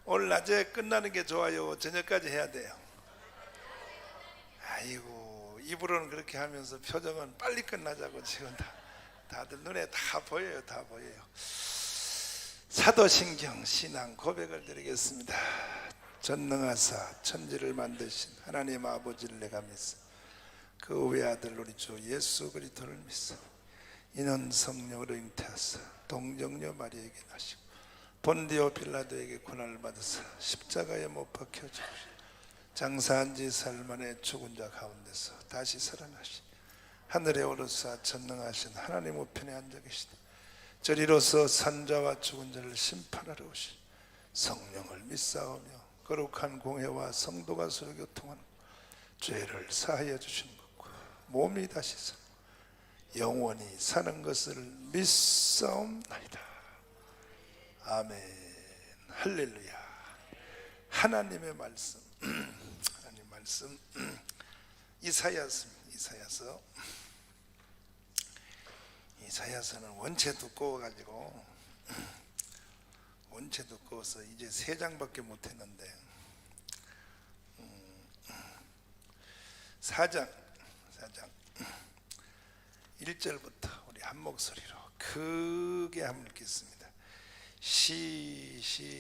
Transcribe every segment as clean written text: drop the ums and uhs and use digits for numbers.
오늘 낮에 끝나는 게 좋아요? 저녁까지 해야 돼요? 아이고, 입으로는 그렇게 하면서 표정은 빨리 끝나자고 지금 다들 눈에 다 보여요. 다 보여요. 사도신경 신앙 고백을 드리겠습니다. 전능하사 천지를 만드신 하나님 아버지를 내가 믿습니다. 그 외아들 우리 주 예수 그리스도를 믿습니다. 이는 성령으로 잉태하사 동정녀 마리아에게 나시고 본디오 빌라도에게 고난을 받으사 십자가에 못 박혀 죽으시고 장사한 지 사흘 만에 죽은 자 가운데서 다시 살아나시 하늘에 오르사 전능하신 하나님 우편에 앉아 계시다. 저리로서 산자와 죽은 자를 심판하러 오신 성령을 믿사오며 거룩한 공회와 성도가 서로 교통하는 죄를 사하여 주시는 것과 몸이 다시 사 영원히 사는 것을 믿사옵나이다. 아멘. 할렐루야. 하나님의 말씀, 하나님 말씀 이사야서는 원체 두꺼워가지고 원체 두꺼워서 이제 3장밖에 못했는데 4장 1절부터 우리 한 목소리로 크게 한번 읽겠습니다. 시작.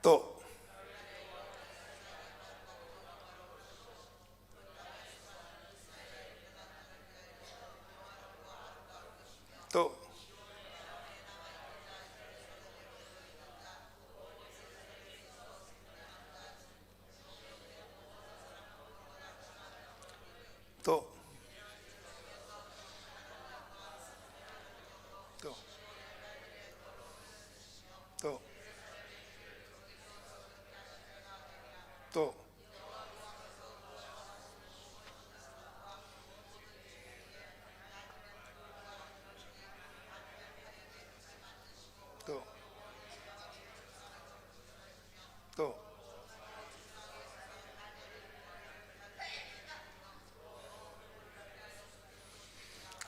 또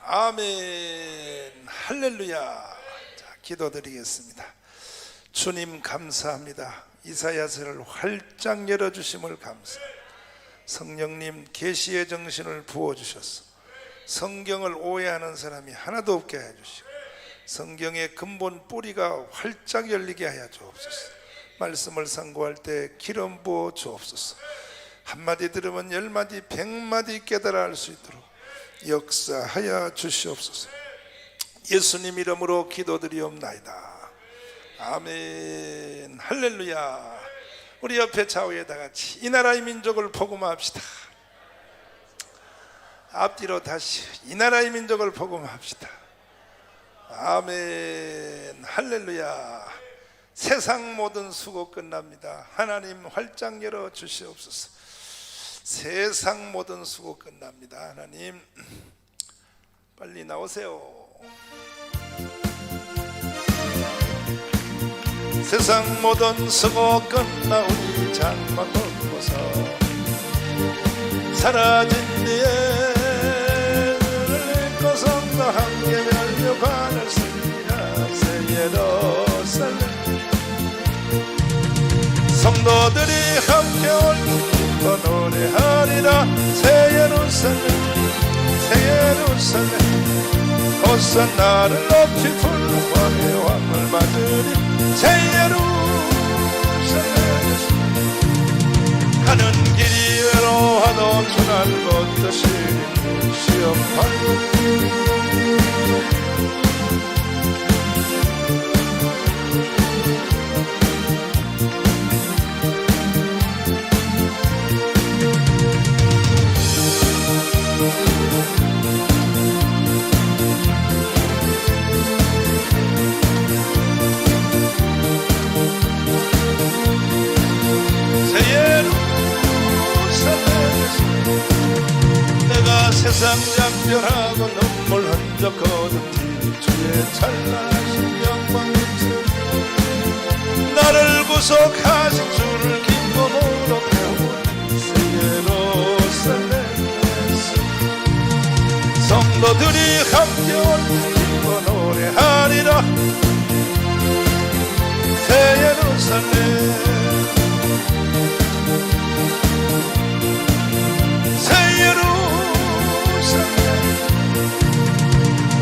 아멘. 할렐루야. 자, 기도드리겠습니다. 주님 감사합니다. 이사야서를 활짝 열어주심을 감사합니다. 성령님 계시의 정신을 부어주셔서 성경을 오해하는 사람이 하나도 없게 해주시고 성경의 근본 뿌리가 활짝 열리게 하여 주옵소서. 말씀을 상고할 때 기름 부어 주옵소서. 한마디 들으면 10마디 100마디 깨달아 알 수 있도록 역사하여 주시옵소서. 예수님 이름으로 기도드리옵나이다. 아멘. 할렐루야. 우리 옆에 좌우에 다 같이 이 나라의 민족을 복음합시다. 앞뒤로 다시 이 나라의 민족을 복음합시다. 아멘. 할렐루야. 세상 모든 수고 끝납니다. 하나님 활짝 열어 주시옵소서. 세상 모든 수고 끝납니다. 하나님 빨리 나오세요. 세상 모든 수고 끝나오니 장막 벗고서 사라진 뒤에 눈을 고 성과 함께 멸류관을 쓰리라. 새 예루살렘 성도들이 함께 올 또 노래하리라. 새 예루살렘 호산나를 높이 불러와의 왕을 맞으리. 새 예루살렘 가는 길이 외로워도 주날 것도 시험하리. 세상 작별하고 눈물 흔적 거둔 뒤 주의 찬란하신 영광 나를 구속하신 주를 기쁨으로 배우는 새 예루살렘에서 성도들이 함께 기뻐 노래하리라. 새 예루살렘 새 예루살렘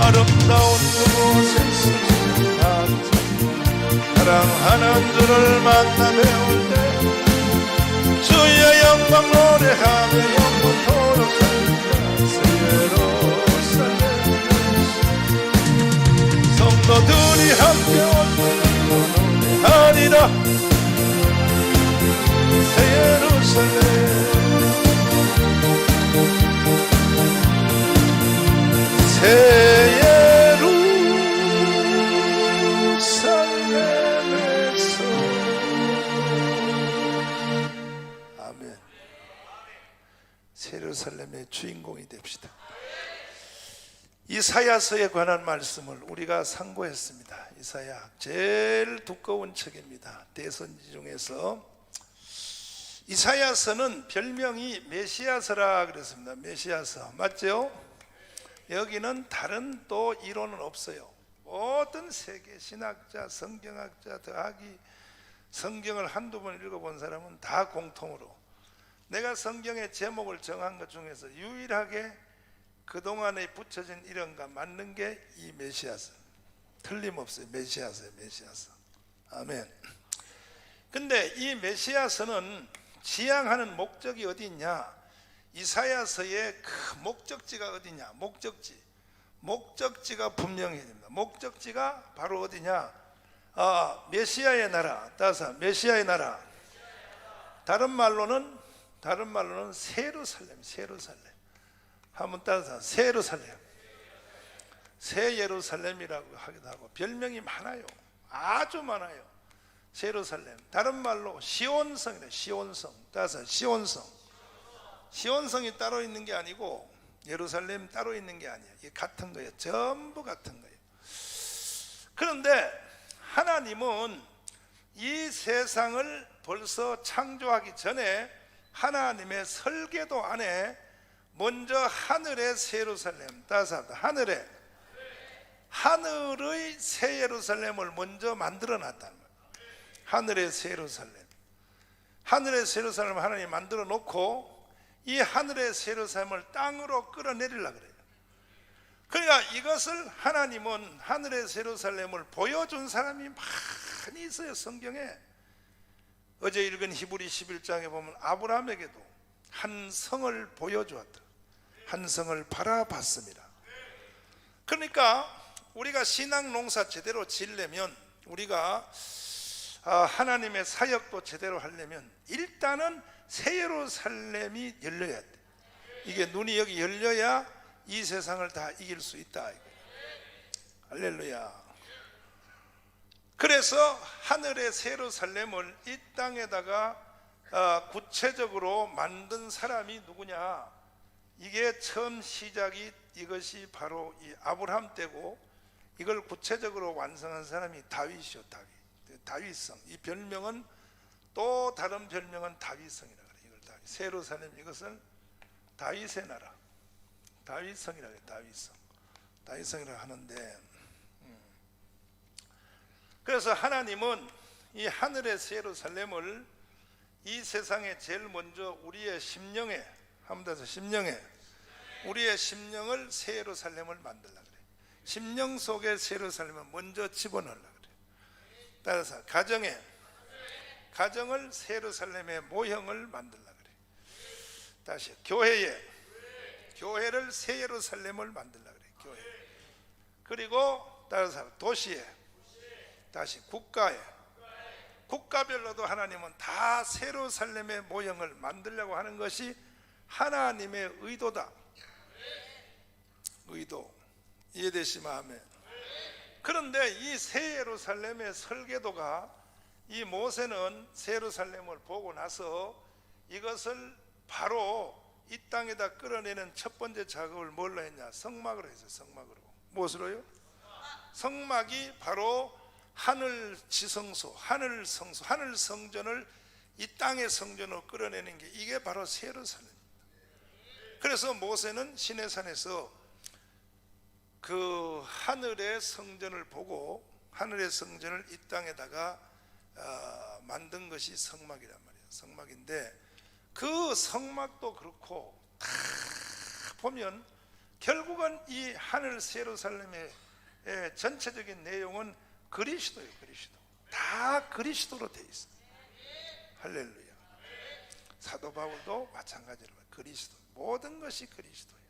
아름다운 그곳에서 사랑하는 주를 만나 배울 때 주의 영광 노래하며 영원토록 살리라. 새 예루살렘 성도들이 함께 노래하리라. 새 예루살렘 새 예루살렘에서 아멘. 새 예루살렘의 주인공이 됩시다. 이사야서에 관한 말씀을 우리가 상고했습니다. 이사야 제일 두꺼운 책입니다. 대선지 중에서 이사야서는 별명이 메시아서라 그랬습니다. 메시아서 맞죠? 여기는 다른 또 이론은 없어요. 모든 세계 신학자, 성경학자 더하기 성경을 한두 번 읽어본 사람은 다 공통으로 내가 성경의 제목을 정한 것 중에서 유일하게 그동안에 붙여진 이름과 맞는 게 이 메시아서. 틀림없어요. 메시아서예요. 메시아서. 아멘. 근데 이 메시아서는 지향하는 목적이 어디 있냐? 이사야서의 그 목적지가 어디냐? 목적지가 분명해야 됩니다. 목적지가 바로 어디냐? 메시아의 나라. 따라서 메시아의 나라. 다른 말로는 새 예루살렘. 한번 따라서 새 예루살렘. 새 예루살렘이라고 하기도 하고 별명이 많아요. 아주 많아요. 새 예루살렘. 다른 말로 시온성이래. 시온성. 따라서 시온성이 따로 있는 게 아니고 예루살렘 따로 있는 게 아니에요. 이게 같은 거예요. 전부 같은 거예요. 그런데 하나님은 이 세상을 벌써 창조하기 전에 하나님의 설계도 안에 먼저 하늘의 새 예루살렘, 따라서 하늘의 새 예루살렘을 먼저 만들어 놨다는 거예요. 하늘의 새 예루살렘. 하늘의 새 예루살렘을 하나님이 만들어 놓고 이 하늘의 새 예루살렘을 땅으로 끌어내리려고 그래요. 그러니까 이것을 하나님은 하늘의 새 예루살렘을 보여준 사람이 많이 있어요. 성경에 어제 읽은 히브리 11장에 보면 아브라함에게도 한 성을 보여주었다. 한 성을 바라봤습니다. 그러니까 우리가 신앙 농사 제대로 지으려면, 우리가 하나님의 사역도 제대로 하려면 일단은 새 예루살렘이 열려야 돼. 이게 눈이 여기 열려야 이 세상을 다 이길 수 있다. 할렐루야. 그래서 하늘의 새 예루살렘을 이 땅에다가 구체적으로 만든 사람이 누구냐? 이게 처음 시작이 이것이 바로 이 아브라함 때고, 이걸 구체적으로 완성한 사람이 다윗이요. 다윗성. 이 별명은 또 다른 별명은 다윗성이라 그래요. 이걸 새 예루살렘, 이것을 다윗의 나라, 다윗성이라 해요. 다윗성이라 하는데, 그래서 하나님은 이 하늘의 새 예루살렘을 이 세상에 제일 먼저 우리의 심령에, 한번 더 심령에, 우리의 심령을 새 예루살렘을 만들려고 그래요. 심령 속에 새 예루살렘을 먼저 집어넣으려고 그래요. 따라서 가정을 새 예루살렘의 모형을 만들려고 그래요. 다시 교회를 새 예루살렘을 만들려고 그래요. 교회. 그리고 따라서 도시에, 다시 국가별로도 하나님은 다 새 예루살렘의 모형을 만들려고 하는 것이 하나님의 의도다. 의도. 이해되시면 아멘. 그런데 이 새 예루살렘의 설계도가, 이 모세는 새 예루살렘을 보고 나서 이것을 바로 이 땅에다 끌어내는 첫 번째 작업을 뭘로 했냐? 성막으로 했어요. 성막으로. 무엇으로요? 성막이 바로 하늘 지성소, 하늘 성소, 하늘 성전을 이 땅의 성전으로 끌어내는 게 이게 바로 새 예루살렘입니다. 그래서 모세는 시내산에서 그 하늘의 성전을 보고 하늘의 성전을 이 땅에다가 만든 것이 성막이란 말이에요. 성막인데 그 성막도 그렇고 다 보면 결국은 이 하늘 새 예루살렘의 전체적인 내용은 그리스도예요. 그리스도. 다 그리스도로 돼 있어요. 할렐루야. 사도 바울도 마찬가지로 그리스도. 모든 것이 그리스도예요.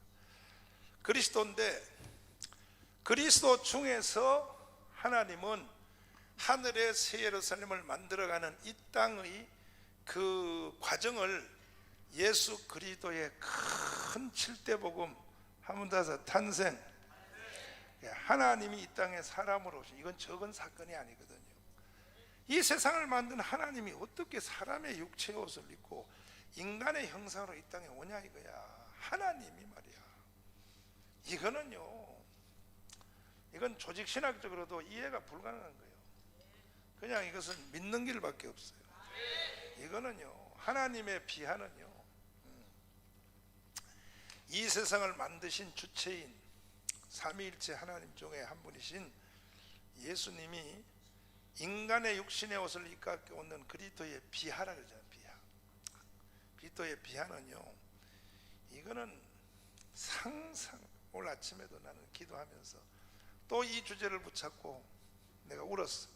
그리스도인데 그리스도 중에서 하나님은 하늘의 새 예루살렘을 만들어가는 이 땅의 그 과정을 예수 그리스도의 큰 칠대복음 한번 더 해서 탄생, 하나님이 이 땅에 사람으로 오신, 이건 적은 사건이 아니거든요. 이 세상을 만든 하나님이 어떻게 사람의 육체의 옷을 입고 인간의 형상으로 이 땅에 오냐 이거야. 하나님이 말이야. 이건 조직신학적으로도 이해가 불가능한 거예요. 그냥 이것은 믿는 길밖에 없어요. 이거는요, 하나님의 비하는요, 이 세상을 만드신 주체인 삼위일체 하나님 중에 한 분이신 예수님이 인간의 육신의 옷을 입고 오는 그리스도의 비하라 그러잖아요. 비하. 그리스도의 비하는요, 이거는 상상, 오늘 아침에도 나는 기도하면서 또 이 주제를 붙잡고 내가 울었어.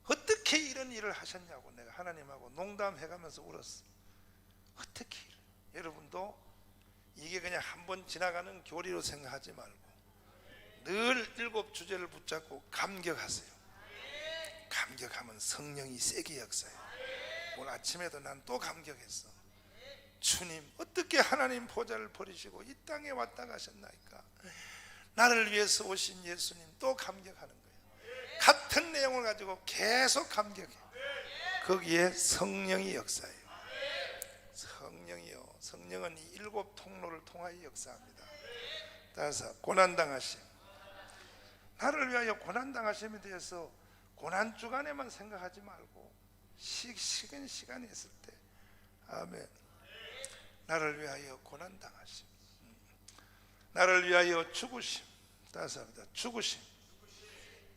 어떻게 이런 일을 하셨냐고 내가 하나님하고 농담해가면서 울었어. 어떻게 여러분도 이게 그냥 한번 지나가는 교리로 생각하지 말고 늘 7 주제를 붙잡고 감격하세요. 감격하면 성령이 세게 역사해요. 오늘 아침에도 난 또 감격했어. 주님 어떻게 하나님 보좌를 버리시고 이 땅에 왔다 가셨나이까. 나를 위해서 오신 예수님 또 감격하는 거예요. 같은 내용을 가지고 계속 감격해. 거기에 성령이 역사해요. 성령이요, 성령은 이 7 통로를 통하여 역사합니다. 따라서 고난당하심, 나를 위하여 고난당하심에 대해서 고난 주간에만 생각하지 말고 식은 시간이 있을 때, 아멘. 나를 위하여 고난당하심, 나를 위하여 죽으심. 따라서 합니다. 죽으심,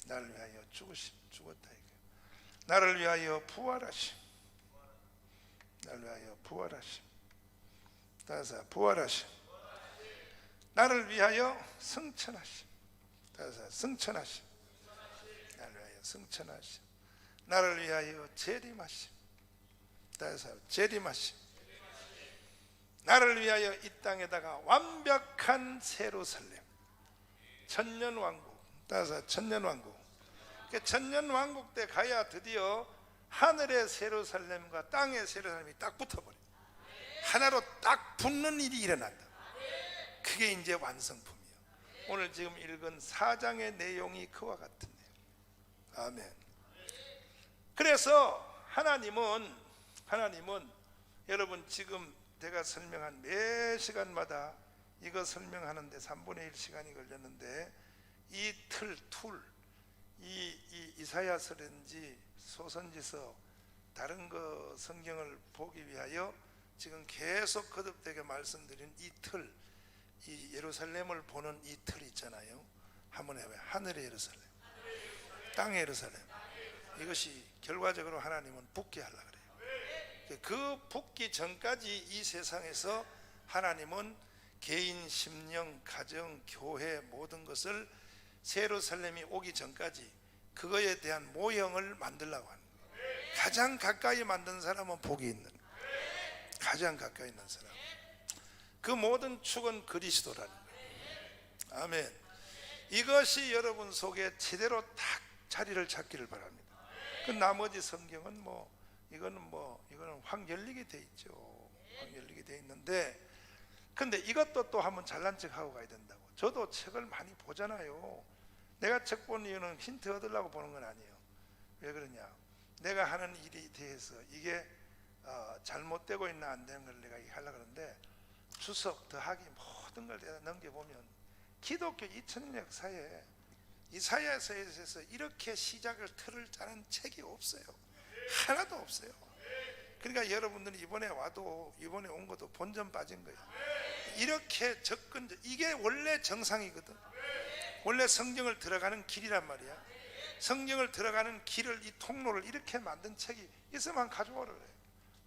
나를 위하여 죽으심, 죽었다 이거예요. 나를 위하여 부활하심, 나를 위하여 부활하심. 따라서 부활하심, 나를 위하여 승천하심. 따라서 승천하심, 나를 위하여 승천하심. 나를 위하여 재림하심. 따라서 재림하심. 나를 위하여 이 땅에다가 완벽한 새 예루살렘, 천년왕국. 따라서 천년왕국. 천년왕국 때 가야 드디어 하늘의 새 예루살렘과 땅의 새 예루살렘이 딱 붙어버려. 하나로 딱 붙는 일이 일어난다. 그게 이제 완성품이에요. 오늘 지금 읽은 4장의 내용이 그와 같은데요. 아멘. 그래서 하나님은 여러분 지금 제가 설명한 매 시간마다 이거 설명하는데 3분의 1 시간이 걸렸는데 이 이 이사야서든지 소선지서 다른 거 성경을 보기 위하여 지금 계속 거듭되게 말씀드린 이 예루살렘을 보는 이 틀 있잖아요. 한번 해봐요. 하늘의 예루살렘, 땅의 예루살렘. 이것이 결과적으로 하나님은 붙게 하려고 그래요. 그 붙기 전까지 이 세상에서 하나님은 개인, 심령, 가정, 교회 모든 것을 새 예루살렘이 오기 전까지 그거에 대한 모형을 만들려고 하는 거예요. 가장 가까이 만든 사람은 복이 있는 거예요. 가장 가까이 있는 사람. 그 모든 축은 그리스도라는 거예요. 아멘. 이것이 여러분 속에 제대로 딱 자리를 잡기를 바랍니다. 그 나머지 성경은 이거는 확 열리게 돼 있죠. 확 열리게 돼 있는데, 근데 이것도 또 한번 잘난 척하고 가야 된다고. 저도 책을 많이 보잖아요. 내가 책 보는 이유는 힌트 얻으려고 보는 건 아니에요. 왜 그러냐? 내가 하는 일에 대해서 이게 잘못되고 있나 안 되는 걸 내가 하려고 하는데, 추석 더하기 모든 걸 내가 넘겨보면 기독교 2000년 역사에 이사야서에서 이렇게 시작을 틀을 짜는 책이 없어요. 하나도 없어요. 그러니까 여러분들이 이번에 와도, 이번에 온 것도 본전 빠진 거예요. 이렇게 접근, 이게 원래 정상이거든. 원래 성경을 들어가는 길이란 말이야. 성경을 들어가는 길을, 이 통로를 이렇게 만든 책이 있으면 가져오라 그래.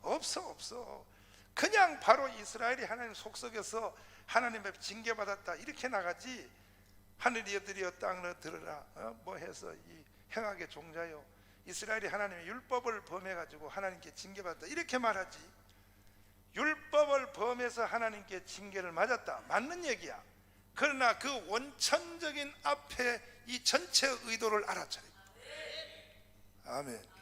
없어. 그냥 바로 이스라엘이 하나님 속속에서 하나님 앞에 징계받았다 이렇게 나가지, 하늘이 엎드려 땅을 들으라 뭐 해서 이 행악의 종자요, 이스라엘이 하나님의 율법을 범해가지고 하나님께 징계받았다 이렇게 말하지. 율법을 범해서 하나님께 징계를 맞았다, 맞는 얘기야. 그러나 그 원천적인 앞에 이 전체 의도를 알아차려. 아멘.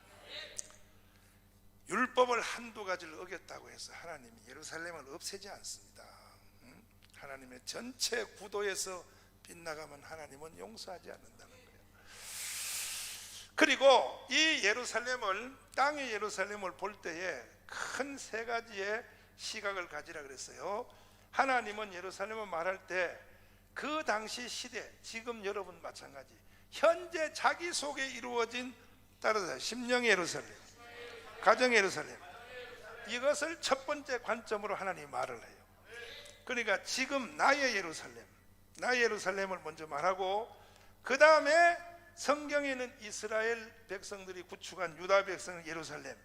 율법을 한두 가지를 어겼다고 해서 하나님이 예루살렘을 없애지 않습니다. 하나님의 전체 구도에서 빗나가면 하나님은 용서하지 않는다는 거예요. 그리고 이 예루살렘을, 땅의 예루살렘을 볼 때에 큰 세 가지의 시각을 가지라 그랬어요. 하나님은 예루살렘을 말할 때 그 당시 시대, 지금 여러분 마찬가지, 현재 자기 속에 이루어진, 따라서 심령의 예루살렘, 가정의 예루살렘, 이것을 첫 번째 관점으로 하나님이 말을 해요. 그러니까 지금 나의 예루살렘, 나의 예루살렘을 먼저 말하고, 그 다음에 성경에는 이스라엘 백성들이 구축한 유다 백성 예루살렘,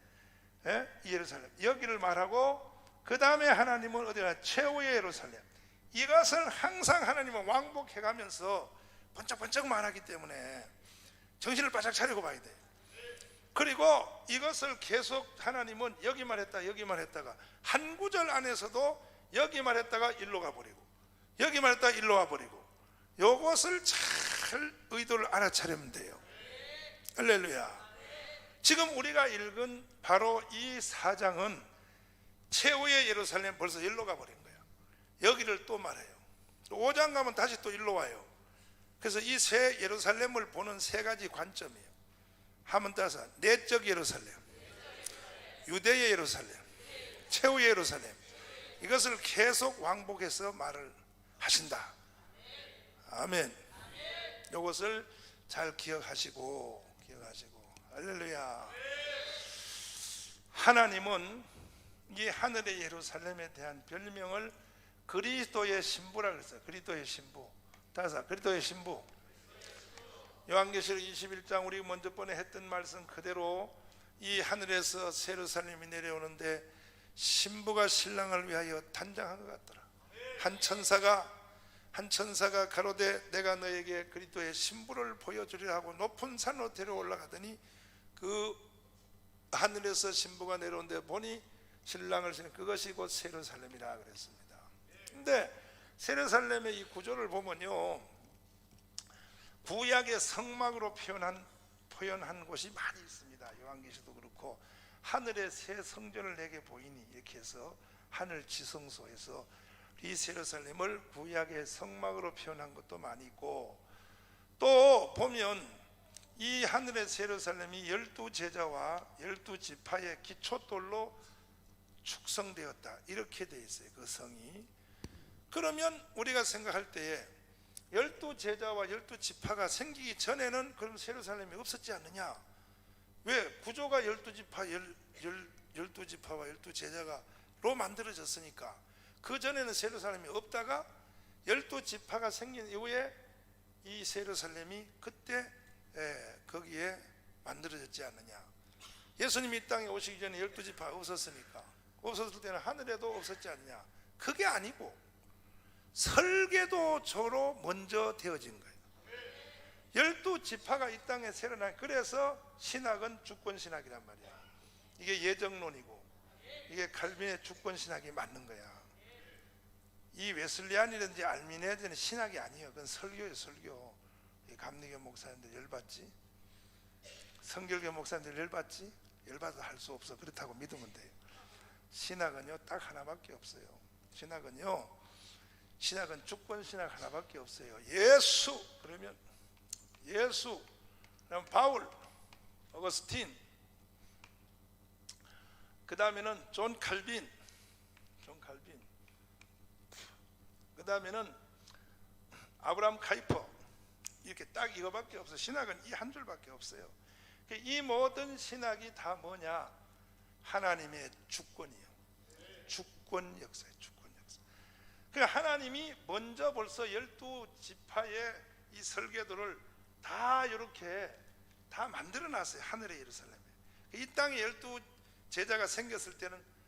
이 예루살렘, 여기를 말하고, 그 다음에 하나님은 어디나 최후의 예루살렘, 이것을 항상 하나님은 왕복해가면서 번쩍번쩍 말하기 때문에 정신을 바짝 차리고 봐야 돼요. 그리고 이것을 계속 하나님은 여기 말했다 여기 말했다가 한 구절 안에서도 여기 말했다가 일로 가버리고 여기 말했다가 일로 와버리고, 요것을 잘 의도를 알아차리면 돼요. 할렐루야. 지금 우리가 읽은 바로 이 4장은 최후의 예루살렘, 벌써 일로 가버린 거예요. 여기를 또 말해요. 5장 가면 다시 또 일로 와요. 그래서 이 새 예루살렘을 보는 세 가지 관점이에요. 한번 따서 내적 예루살렘, 유대의 예루살렘, 최후의 예루살렘, 이것을 계속 왕복해서 말을 하신다. 아멘. 이것을 잘 기억하시고 할렐루야. 하나님은 이 하늘의 예루살렘에 대한 별명을 그리스도의 신부라 그랬어요. 그리스도의 신부. 따라서 그리스도의 신부. 요한계시록 21장 우리 먼저 번에 했던 말씀 그대로 이 하늘에서 예루살렘이 내려오는데 신부가 신랑을 위하여 단장한 것 같더라. 한 천사가 가로되 내가 너에게 그리스도의 신부를 보여주리라 하고 높은 산으로 데려 올라가더니 그 하늘에서 신부가 내려오는데 보니 신랑을 신는 그것이 곧 예루살렘이라 그랬습니다. 근데 예루살렘의 이 구조를 보면요, 구약의 성막으로 표현한 곳이 많이 있습니다. 요한계시도 그렇고 하늘의 새 성전을 내게 보이니 이렇게 해서 하늘 지성소에서 이 예루살렘을 구약의 성막으로 표현한 것도 많이 있고, 또 보면 이 하늘의 예루살렘이 12제자와 12지파의 기초돌로 축성되었다 이렇게 되어 있어요. 그 성이. 그러면 우리가 생각할 때에 12제자와 12지파가 생기기 전에는 그럼 예루살렘이 없었지 않느냐? 왜? 구조가 12지파와 12제자가로 만들어졌으니까. 그 전에는 예루살렘이 없다가 12지파가 생긴 이후에 이 예루살렘이 그때 거기에 만들어졌지 않느냐? 예수님이 이 땅에 오시기 전에 12지파가 없었으니까, 없었을 때는 하늘에도 없었지 않느냐? 그게 아니고 설계도조로 먼저 되어진 거예요. 12지파가 이 땅에 새로 나. 그래서 신학은 주권신학이란 말이야. 이게 예정론이고 이게 칼빈의 주권신학이 맞는 거야. 이 웨슬리안이든지 알미네즈는 신학이 아니에요. 그건 설교예요. 설교. 감리교 목사님들 열받지? 성결교 목사님들 열받지? 열받아서 할 수 없어. 그렇다고 믿으면 돼요. 신학은요 딱 하나밖에 없어요. 신학은 주권신학 하나밖에 없어요. 예수, 그러면 예수, 그다음 바울, 어거스틴, 그 다음에는 존 칼빈, 그 다음에는 아브라함 카이퍼, 이렇게 딱 이거밖에 없어. 신학은 이 한 줄밖에 없어요. 이 모든 신학이 다 뭐냐? 하나님의 주권이요. 주권 역사예요. 주권 역사. 그러니까 하나님이 먼저 벌써 12지파의 이 설계도를 다 이렇게 다 만들어 놨어요. 하늘의 예루살렘에. 이 땅에 12제자가 생겼을 때는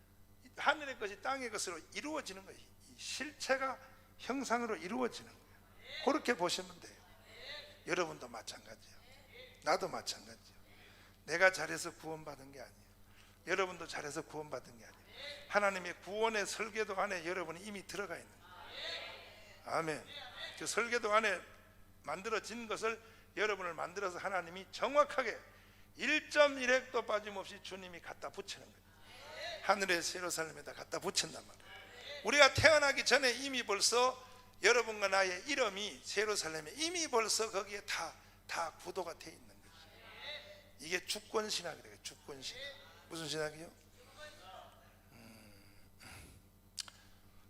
하늘의 것이 땅의 것으로 이루어지는 거예요. 이 실체가 형상으로 이루어지는 거예요. 그렇게 보시면 돼요. 여러분도 마찬가지예요. 나도 마찬가지예요. 내가 잘해서 구원받은 게 아니에요. 여러분도 잘해서 구원받은 게 아니에요. 하나님의 구원의 설계도 안에 여러분이 이미 들어가 있는 거예요. 아멘. 그 설계도 안에 만들어진 것을 여러분을 만들어서 하나님이 정확하게 1.1획도 빠짐없이 주님이 갖다 붙이는 거예요. 하늘의 예루살렘에다 갖다 붙인단 말이에요. 우리가 태어나기 전에 이미 벌써 여러분과 나의 이름이 예루살렘에 이미 벌써 거기에 다 구도가 돼 있는 거죠. 이게 주권신학이래요. 주권신학. 무슨 신학이요?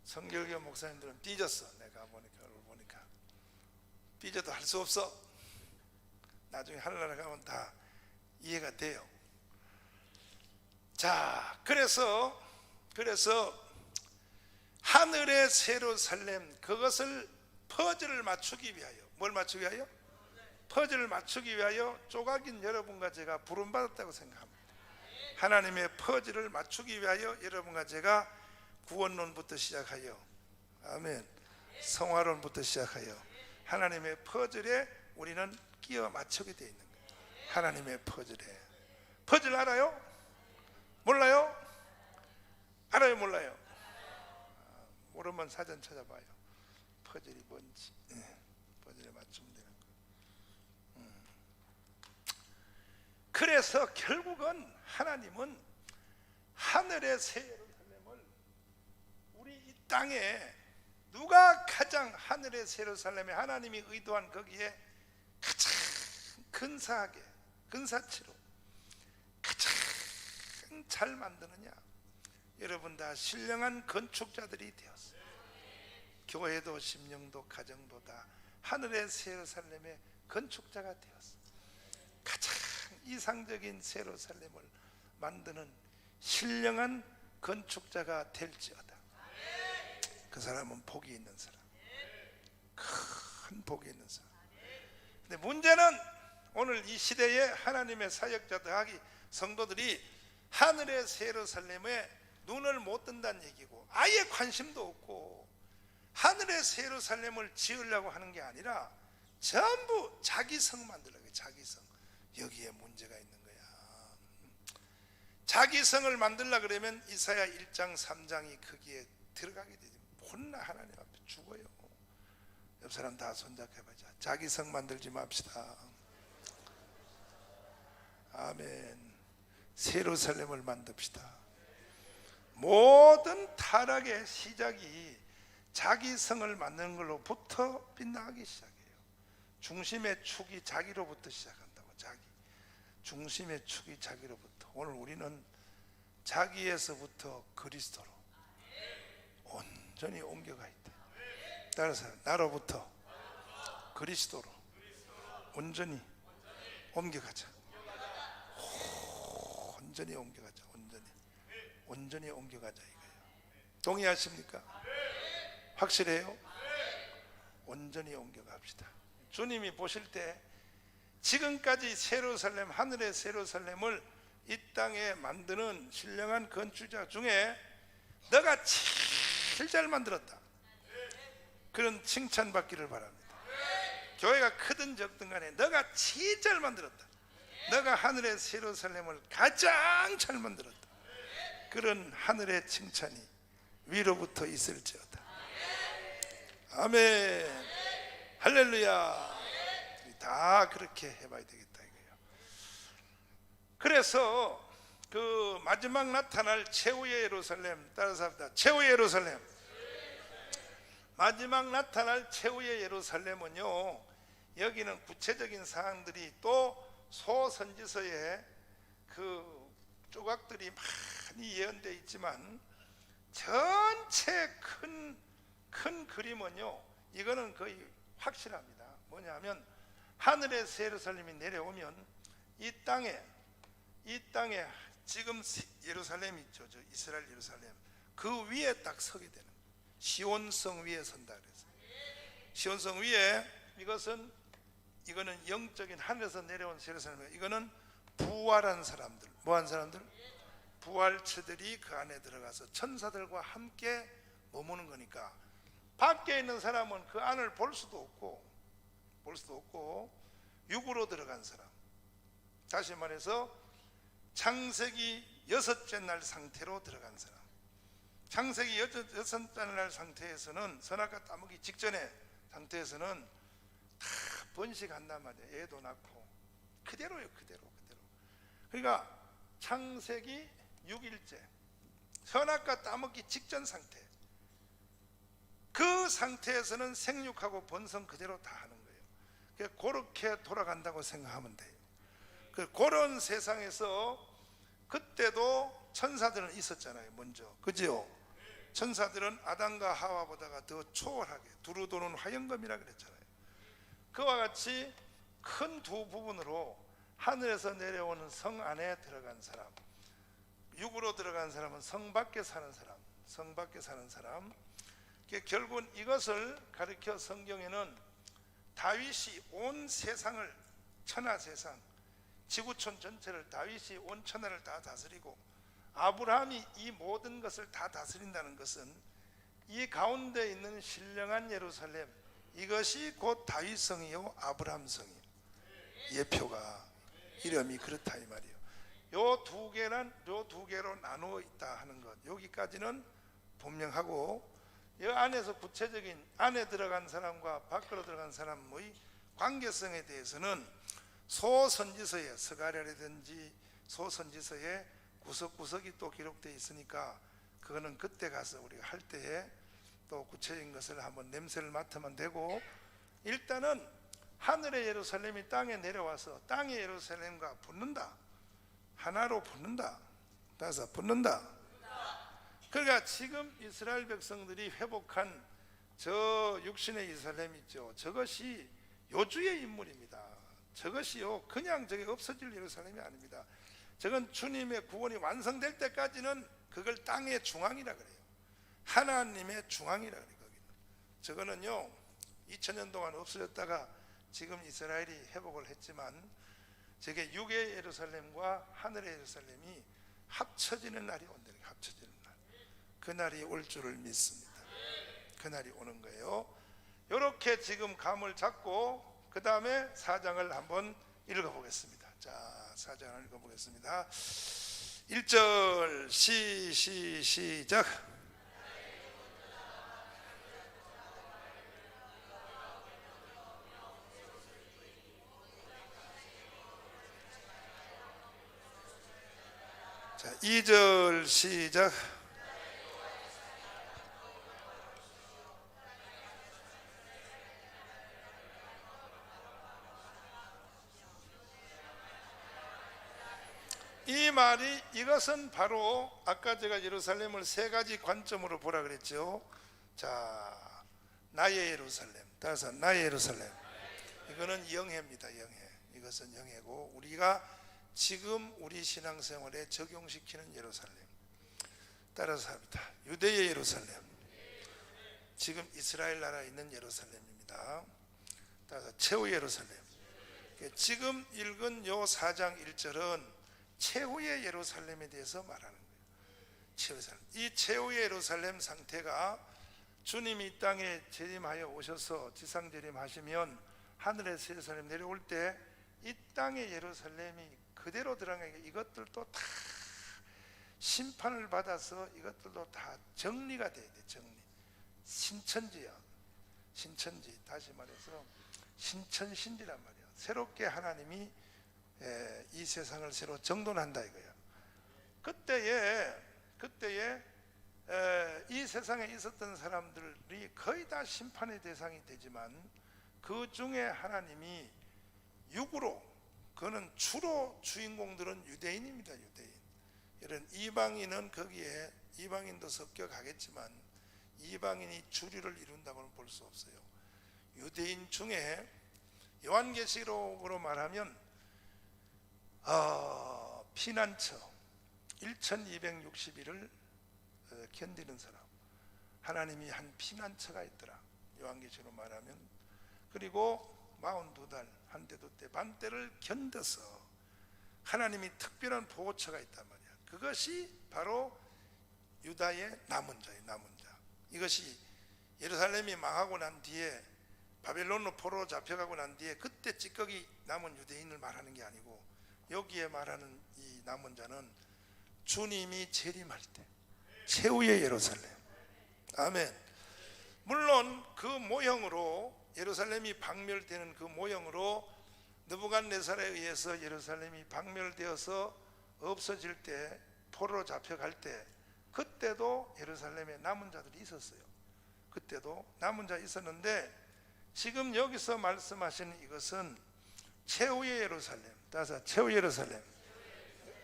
성결교 목사님들은 삐졌어. 내가 보니까 삐져도 할 수 없어. 나중에 하늘나라 가면 다 이해가 돼요. 자, 그래서 하늘의 예루살렘, 그것을 퍼즐을 맞추기 위하여, 뭘 맞추기 위하여? 퍼즐을 맞추기 위하여 조각인 여러분과 제가 부름받았다고 생각합니다. 하나님의 퍼즐을 맞추기 위하여 여러분과 제가 구원론부터 시작하여, 아멘, 성화론부터 시작하여 하나님의 퍼즐에 우리는 끼워 맞추게 되어 있는 거예요. 하나님의 퍼즐에. 퍼즐 알아요? 몰라요? 알아요? 몰라요? 모르면 사전 찾아봐요. 퍼즐이 뭔지. 퍼즐에 맞추면 되는 거예요. 그래서 결국은 하나님은 하늘의 새 예루살렘을 우리 이 땅에 누가 가장 하늘의 새 예루살렘에 하나님이 의도한 거기에 가장 근사하게, 근사치로 가장 잘 만드느냐? 여러분 다 신령한 건축자들이 되었어요. 교회도 심령도 가정도 다 하늘의 새 예루살렘의 건축자가 되었어요. 가장 이상적인 새 예루살렘을 만드는 신령한 건축자가 될지어다. 그 사람은 복이 있는 사람, 큰 복이 있는 사람. 근데 문제는 오늘 이 시대에 하나님의 사역자들 하기 성도들이 하늘의 새 예루살렘에 눈을 못 뜬다는 얘기고, 아예 관심도 없고 하늘의 새 예루살렘을 지으려고 하는 게 아니라 전부 자기 성 만들려고 해요. 자기 성. 여기에 문제가 있는 거야. 자기 성을 만들려고 그러면 이사야 1장 3장이 거기에 들어가게 되지. 혼나 하나님 앞에 죽어요. 옆 사람 다 손잡혀보자. 자기 성 만들지 맙시다. 아멘. 새 예루살렘을 만듭시다. 모든 타락의 시작이 자기 성을 만드는 걸로부터 빛나기 시작해요. 중심의 축이 자기로부터 시작한다고. 자기 중심의 축이 자기로부터. 오늘 우리는 자기에서부터 그리스도로 온전히 옮겨가 있다. 따라서 나로부터 그리스도로 온전히 옮겨가자. 온전히 옮겨가자. 온전히 옮겨가자 이거예요. 동의하십니까? 확실해요? 온전히 옮겨갑시다. 주님이 보실 때 지금까지 예루살렘, 하늘의 예루살렘을 이 땅에 만드는 신령한 건축자 중에 너가 제일 잘 만들었다, 그런 칭찬받기를 바랍니다. 교회가 크든 적든 간에 너가 제일 잘 만들었다, 너가 하늘의 예루살렘을 가장 잘 만들었다, 그런 하늘의 칭찬이 위로부터 있을지어다. 아멘. 할렐루야. 다 그렇게 해봐야 되겠다 이거예요. 그래서 그 마지막 나타날 최후의 예루살렘, 따라서 합니다. 최후의 예루살렘. 마지막 나타날 최후의 예루살렘은요, 여기는 구체적인 사항들이 또 소선지서에 그 조각들이 많이 예언되어 있지만, 전체 큰 그림은요, 이거는 거의 확실합니다. 뭐냐면 하늘의 새 예루살렘이 내려오면 이 땅에 지금 예루살렘 있죠. 저 이스라엘 예루살렘 그 위에 딱 서게 되는 거예요. 시온성 위에 선다 그래서 시온성 위에 이거는 영적인 하늘에서 내려온 예루살렘이에요. 이거는 부활한 사람들, 뭐한 사람들? 부활체들이 그 안에 들어가서 천사들과 함께 머무는 거니까 밖에 있는 사람은 그 안을 볼 수도 없고 육으로 들어간 사람, 다시 말해서 창세기 6째 날 상태로 들어간 사람, 창세기 6째 날 상태에서는 선악과 따먹기 직전의 상태에서는 다 번식한단 말이에요. 애도 낳고 그대로예요. 그대로. 그러니까 창세기 6일째 선악과 따먹기 직전 상태, 그 상태에서는 생육하고 번성 그대로 다 하는 거예요. 그렇게 돌아간다고 생각하면 돼요. 그런 세상에서 그때도 천사들은 있었잖아요. 먼저, 그죠? 천사들은 아담과 하와보다가 더 초월하게 두루 도는 화영검이라 그랬잖아요. 그와 같이 큰 두 부분으로 하늘에서 내려오는 성 안에 들어간 사람, 육으로 들어간 사람은 성 밖에 사는 사람. 결국은 이것을 가르쳐 성경에는 다윗이 온 세상을, 천하 세상, 지구촌 전체를, 다윗이 온 천하를 다 다스리고 아브라함이 이 모든 것을 다 다스린다는 것은 이 가운데 있는 신령한 예루살렘, 이것이 곧 다윗성이요 아브라함성이요. 예표가 이름이 그렇다 이 말이에요. 요 두 개로 나누어 있다 하는 것, 여기까지는 분명하고, 이 안에서 구체적인 안에 들어간 사람과 밖으로 들어간 사람의 관계성에 대해서는 소선지서에, 스가랴라든지 소선지서에 구석구석이 또 기록되어 있으니까 그거는 그때 가서 우리가 할 때에 또 구체적인 것을 한번 냄새를 맡으면 되고, 일단은 하늘의 예루살렘이 땅에 내려와서 땅의 예루살렘과 붙는다, 하나로 붙는다, 따라서 붙는다. 그러니까 지금 이스라엘 백성들이 회복한 저 육신의 예루살렘 있죠. 저것이 요주의 인물입니다. 저것이요 그냥 저게 없어질 예루살렘이 아닙니다. 저건 주님의 구원이 완성될 때까지는 그걸 땅의 중앙이라 그래요. 하나님의 중앙이라 그래요. 거기는. 저거는요 2000년 동안 없어졌다가 지금 이스라엘이 회복을 했지만 저게 육의 예루살렘과 하늘의 예루살렘이 합쳐지는 날이 온다는 거예요. 합쳐지는 날. 그 날이 올 줄을 믿습니다. 그 날이 오는 거예요. 이렇게 지금 감을 잡고 그 다음에 4장을 한번 읽어보겠습니다. 자, 4장을 읽어보겠습니다. 1절 시작. 자, 2절 시작. 이 말이, 이것은 바로 아까 제가 예루살렘을 세 가지 관점으로 보라 그랬죠. 자, 나의 예루살렘, 따라서 나의 예루살렘, 이거는 영해입니다. 영해. 이것은 영해고 우리가 지금 우리 신앙생활에 적용시키는 예루살렘, 따라서 합니다. 유대의 예루살렘, 지금 이스라엘 나라에 있는 예루살렘입니다. 따라서 최후의 예루살렘. 지금 읽은 요 4장 1절은 최후의 예루살렘에 대해서 말하는 거예요. 이 최후의 예루살렘 상태가 주님이 이 땅에 재림하여 오셔서 지상재림하시면 하늘의 새 예루살렘 내려올 때 이 땅의 예루살렘이 그대로 들어가게, 이것들도 다 심판을 받아서 이것들도 다 정리가 돼야 돼. 정리. 신천지야. 신천지. 다시 말해서 신천신지란 말이야. 새롭게 하나님이 이 세상을 새로 정돈한다 이거야. 그때에 이 세상에 있었던 사람들이 거의 다 심판의 대상이 되지만 그 중에 하나님이 육으로, 그는 주로 주인공들은 유대인입니다. 유대인. 이런 이방인은 거기에 이방인도 섞여가겠지만 이방인이 주류를 이룬다고는 볼 수 없어요. 유대인 중에 요한계시록으로 말하면 피난처 1260일을 견디는 사람, 하나님이 한 피난처가 있더라, 요한계시록으로 말하면. 그리고 42달 한때두때 반때를 견뎌서 하나님이 특별한 보호처가 있단 말이야. 그것이 바로 유다의 남은 자예요. 남은 자. 이것이 예루살렘이 망하고 난 뒤에, 바벨론으로 포로로 잡혀가고 난 뒤에 그때 찌꺼기 남은 유대인을 말하는 게 아니고, 여기에 말하는 이 남은 자는 주님이 재림할 때 최후의 예루살렘. 아멘. 물론 그 모형으로, 예루살렘이 박멸되는 그 모형으로 느부갓네살에 의해서 예루살렘이 박멸되어서 없어질 때, 포로로 잡혀갈 때, 그때도 예루살렘에 남은 자들이 있었어요. 그때도 남은 자 있었는데, 지금 여기서 말씀하시는 이것은 최후의 예루살렘, 따라서 최후의 예루살렘,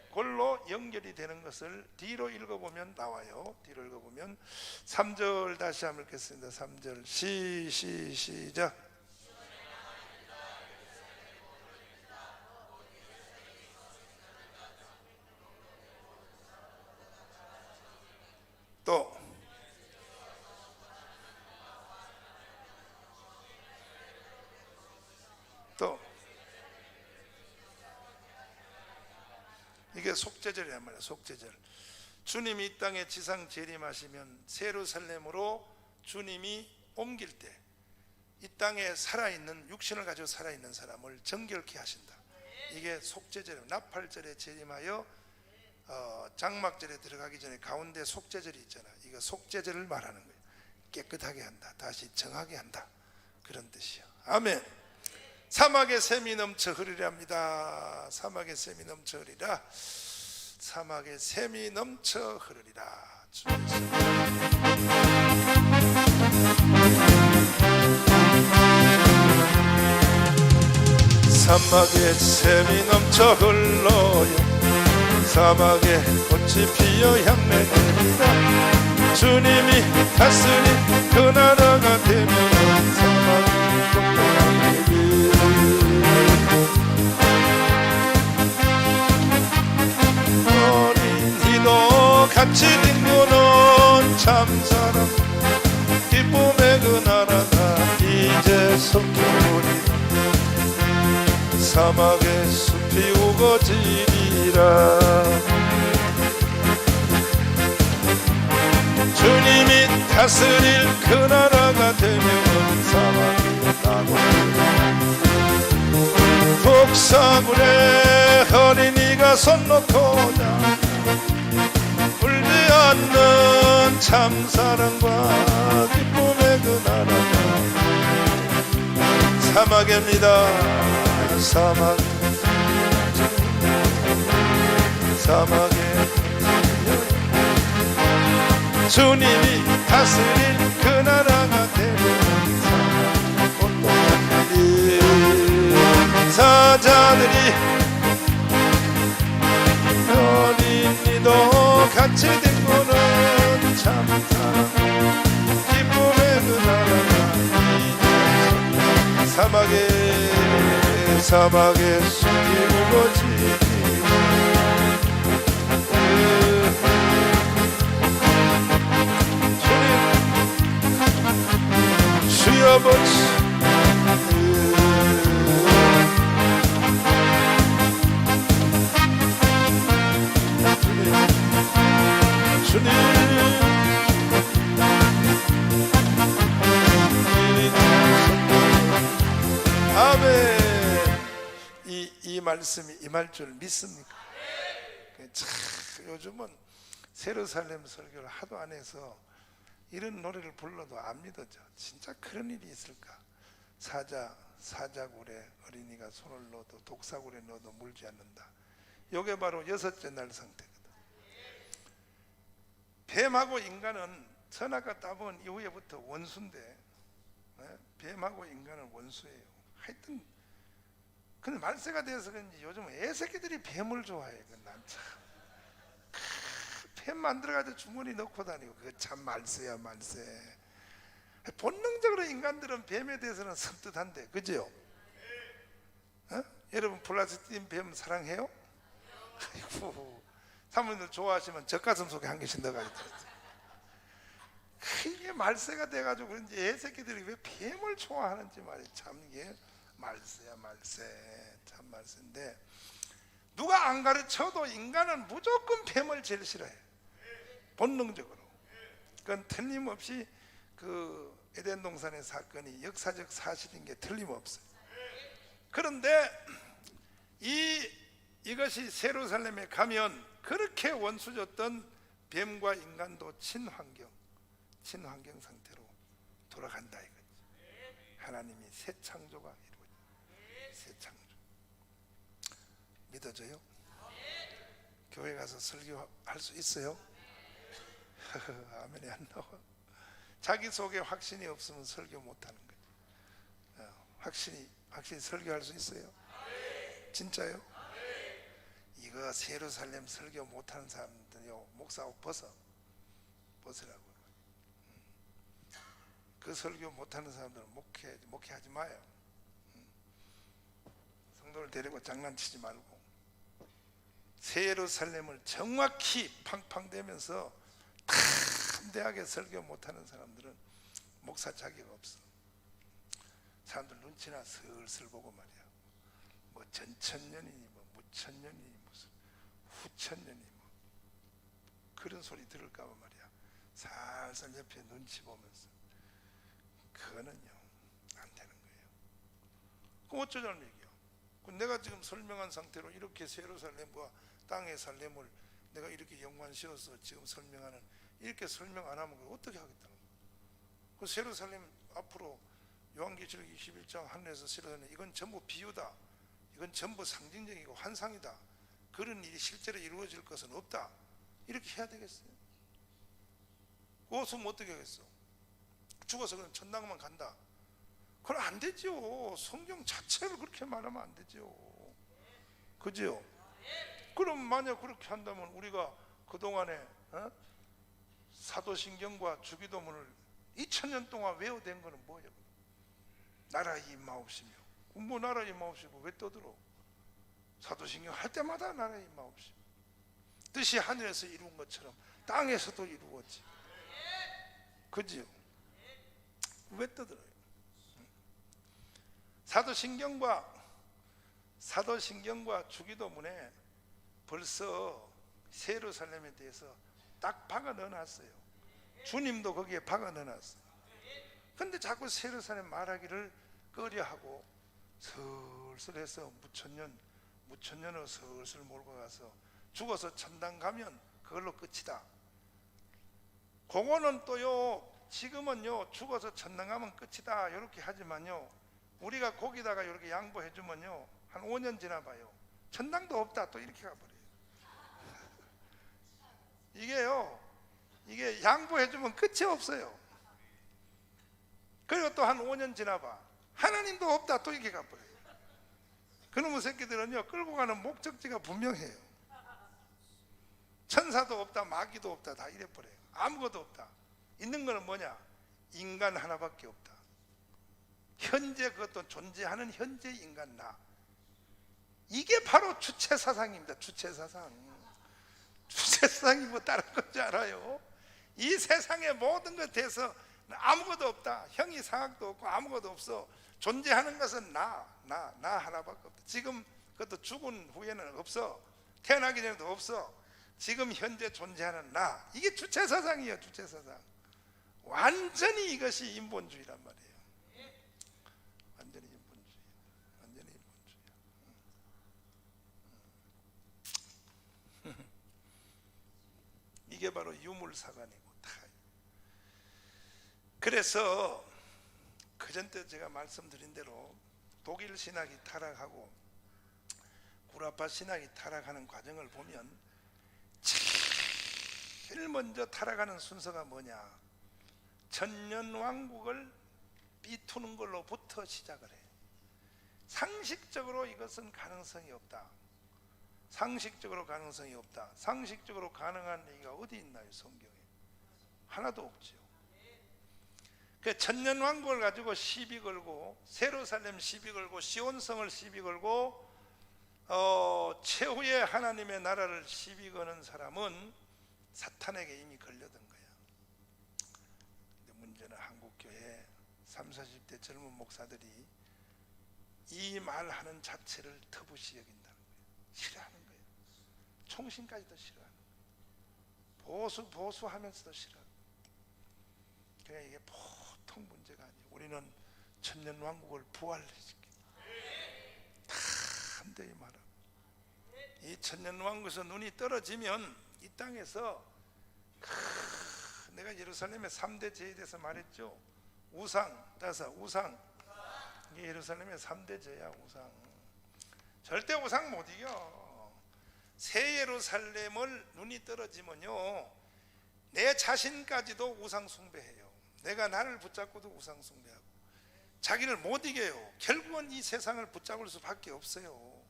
그걸로 연결이 되는 것을 뒤로 읽어보면 나와요. 뒤로 읽어보면 3절 다시 한번 읽겠습니다. 3절 시작. 또 이게 속죄절이란 말이야. 속죄절. 주님이 이 땅에 지상 재림하시면 새 예루살렘으로 주님이 옮길 때, 이 땅에 살아있는, 육신을 가지고 살아있는 사람을 정결케 하신다. 이게 속죄절이에요. 나팔절에 재림하여 장막절에 들어가기 전에 가운데 속죄절이 있잖아. 이거 속죄절을 말하는 거예요. 깨끗하게 한다, 다시 정하게 한다, 그런 뜻이요. 아멘. 사막에 샘이 넘쳐 흐르리랍니다. 사막에 샘이 넘쳐 흐르리라. 사막에 샘이 넘쳐 흐르리라. 사막에 샘이 넘쳐 흘러요. 사막에 꽃이 피어 향내 내리라. 주님이 다스린 그 나라가 되면 사막이 꽃피우리. 어린이도 같이 뒹구는 참사람, 기쁨의 그 나라가 이제 섞여오리. 사막에 숲이 우거지리라. 주님이 다스릴 그 나라가 되면 사막이 나고, 독사굴에 어린이가 손 놓고자 울지 않는 참사랑과 기쁨의 그 나라가 사막입니다. 사막, 사막에 주님이 다스릴 그 나라가 되면 사막 온통이 사자들이 어린이도 같이 뒹구는 참사랑, 기쁨의 그 나라가 사막에 숲이 우거지니. 주여 아버지, 주님, 아멘. 이 말씀이 임할 줄 믿습니까? 참, 요즘은 예루살렘 설교를 하도 안 해서 이런 노래를 불러도 안 믿어져. 진짜 그런 일이 있을까? 사자굴에 어린이가 손을 넣어도, 독사굴에 넣어도 물지 않는다. 이게 바로 6째 날 상태거든. 뱀하고 인간은 선악과 따본 이후에부터 원수인데, 뱀하고 인간은 원수예요. 하여튼 근데 말세가 돼서 그런지 요즘 애새끼들이 뱀을 좋아해. 난 참, 뱀 만들어가지고 주머니 넣고 다니고, 그거 참 말세야, 말세. 본능적으로 인간들은 뱀에 대해서는 섬뜩한데, 그죠? 여러분 플라스틴 뱀 사랑해요? 아이고, 사모님들 좋아하시면 젖가슴 속에 한 개씩 넣어가지고. 이게 말세가 돼가지고 그런지 애새끼들이 왜 뱀을 좋아하는지 말이야. 참 이게 말세야 말세. 참 말세인데 누가 안 가르쳐도 인간은 무조건 뱀을 제일 싫어해. 본능적으로. 그건 틀림없이 그 에덴 동산의 사건이 역사적 사실인 게 틀림없어요. 그런데 이것이 예루살렘에 가면 그렇게 원수졌던 뱀과 인간도 친환경 상태로 돌아간다 이거지. 하나님이 새 창조가 이루어져. 새 창조. 믿어져요? 교회 가서 설교할 수 있어요? 아멘이 안 나와. 자기 속에 확신이 없으면 설교 못하는 거예요. 확실히 설교할 수 있어요? 진짜요? 이거 예루살렘 설교 못하는 사람들요, 목사 옷 벗으라고. 그 설교 못하는 사람들은 목회하지 마요. 성도를 데리고 장난치지 말고. 새 예루살렘을 정확히 팡팡대면서 담대하게 설교 못하는 사람들은 목사 자격 없어. 사람들 눈치나 슬슬 보고 말이야. 뭐 전천년이니 뭐 무천년이니 무슨 후천년이 뭐 그런 소리 들을까 봐 말이야. 살살 옆에 눈치 보면서. 그거는요 안 되는 거예요. 그럼 어쩌자는 얘기야. 내가 지금 설명한 상태로 이렇게 예루살렘과 땅의 살렘을 내가 이렇게 연관시어서 지금 설명하는, 이렇게 설명 안 하면 어떻게 하겠다는 거야. 그 예루살렘 앞으로 요한계시록 21장 하늘에서 예루살렘, 이건 전부 비유다, 이건 전부 상징적이고 환상이다, 그런 일이 실제로 이루어질 것은 없다, 이렇게 해야 되겠어요? 그것은 어떻게 하겠어? 죽어서 그냥 천당만 간다, 그건 안 되죠. 성경 자체를 그렇게 말하면 안 되죠. 그죠? 그럼 만약 그렇게 한다면 우리가 그동안에 사도신경과 주기도문을 2000년 동안 외워댄 거는 뭐예요? 나라의 임마옵시며. 뭐 나라의 임마옵시고 왜 떠들어? 사도신경 할 때마다 나라의 임마옵시며. 뜻이 하늘에서 이룬 것처럼 땅에서도 이루어지. 그지요? 왜 떠들어요? 사도신경과 주기도문에 벌써 예루살렘에 대해서 딱 박아 넣어놨어요. 주님도 거기에 박아 넣어놨어요. 근데 자꾸 예루살렘 말하기를 꺼려하고 슬슬해서 무천년으로 슬슬 몰고 가서 죽어서 천당 가면 그걸로 끝이다. 그거는 또요, 지금은요 죽어서 천당 가면 끝이다 이렇게 하지만요, 우리가 거기다가 이렇게 양보해주면요 한 5년 지나봐요 천당도 없다 또 이렇게 가버려요. 이게 양보해주면 끝이 없어요. 그리고 또 한 5년 지나봐 하나님도 없다 또 이렇게 가버려요. 그놈의 새끼들은요 끌고 가는 목적지가 분명해요. 천사도 없다 마귀도 없다 다 이래버려요. 아무것도 없다. 있는 거는 뭐냐? 인간 하나밖에 없다. 현재, 그것도 존재하는 현재 인간 나. 이게 바로 주체사상입니다. 주체사상이 뭐 다른 건지 알아요? 이 세상의 모든 것에 대해서 아무것도 없다. 형이 상학도 없고 아무것도 없어. 존재하는 것은 나 하나밖에 없다. 지금 그것도 죽은 후에는 없어. 태어나기 전에도 없어. 지금 현재 존재하는 나. 이게 주체사상이에요. 주체사상. 완전히 이것이 인본주의란 말이에요. 완전히 인본주의야. 이게 바로 유물사관이고 다. 그래서 그전 때 제가 말씀드린 대로 독일 신학이 타락하고 구라파 신학이 타락하는 과정을 보면 제일 먼저 타락하는 순서가 뭐냐? 천년왕국을 비투는 걸로부터 시작을 해요. 상식적으로 이것은 가능성이 없다. 상식적으로 가능한 얘기가 어디 있나요? 성경에 하나도 없죠. 그 천년왕국을 가지고 시비 걸고 예루살렘 시비 걸고 시온성을 시비 걸고 최후의 하나님의 나라를 시비 거는 사람은 사탄에게 이미 걸려든 거야. 근데 문제는 한국교회 30, 40대 젊은 목사들이 이 말하는 자체를 터부시 여긴다는 거예요. 싫어하는 거예요. 총신까지도 싫어하는 거예요. 보수하면서도 싫어하는 거예요. 그러니까 이게 보통 문제가 아니에요. 우리는 천년왕국을 부활시켜 다 한대히 말하고, 이 천년왕국에서 눈이 떨어지면 이 땅에서 내가 예루살렘의 3대 죄에 대해서 말했죠. 우상, 따서 우상, 이게 예루살렘의 3대 죄야. 우상, 절대 우상 못 이겨. 새 예루살렘을 눈이 떨어지면요, 내 자신까지도 우상 숭배해요. 내가 나를 붙잡고도 우상 숭배하고, 자기를 못 이겨요. 결국은 이 세상을 붙잡을 수밖에 없어요.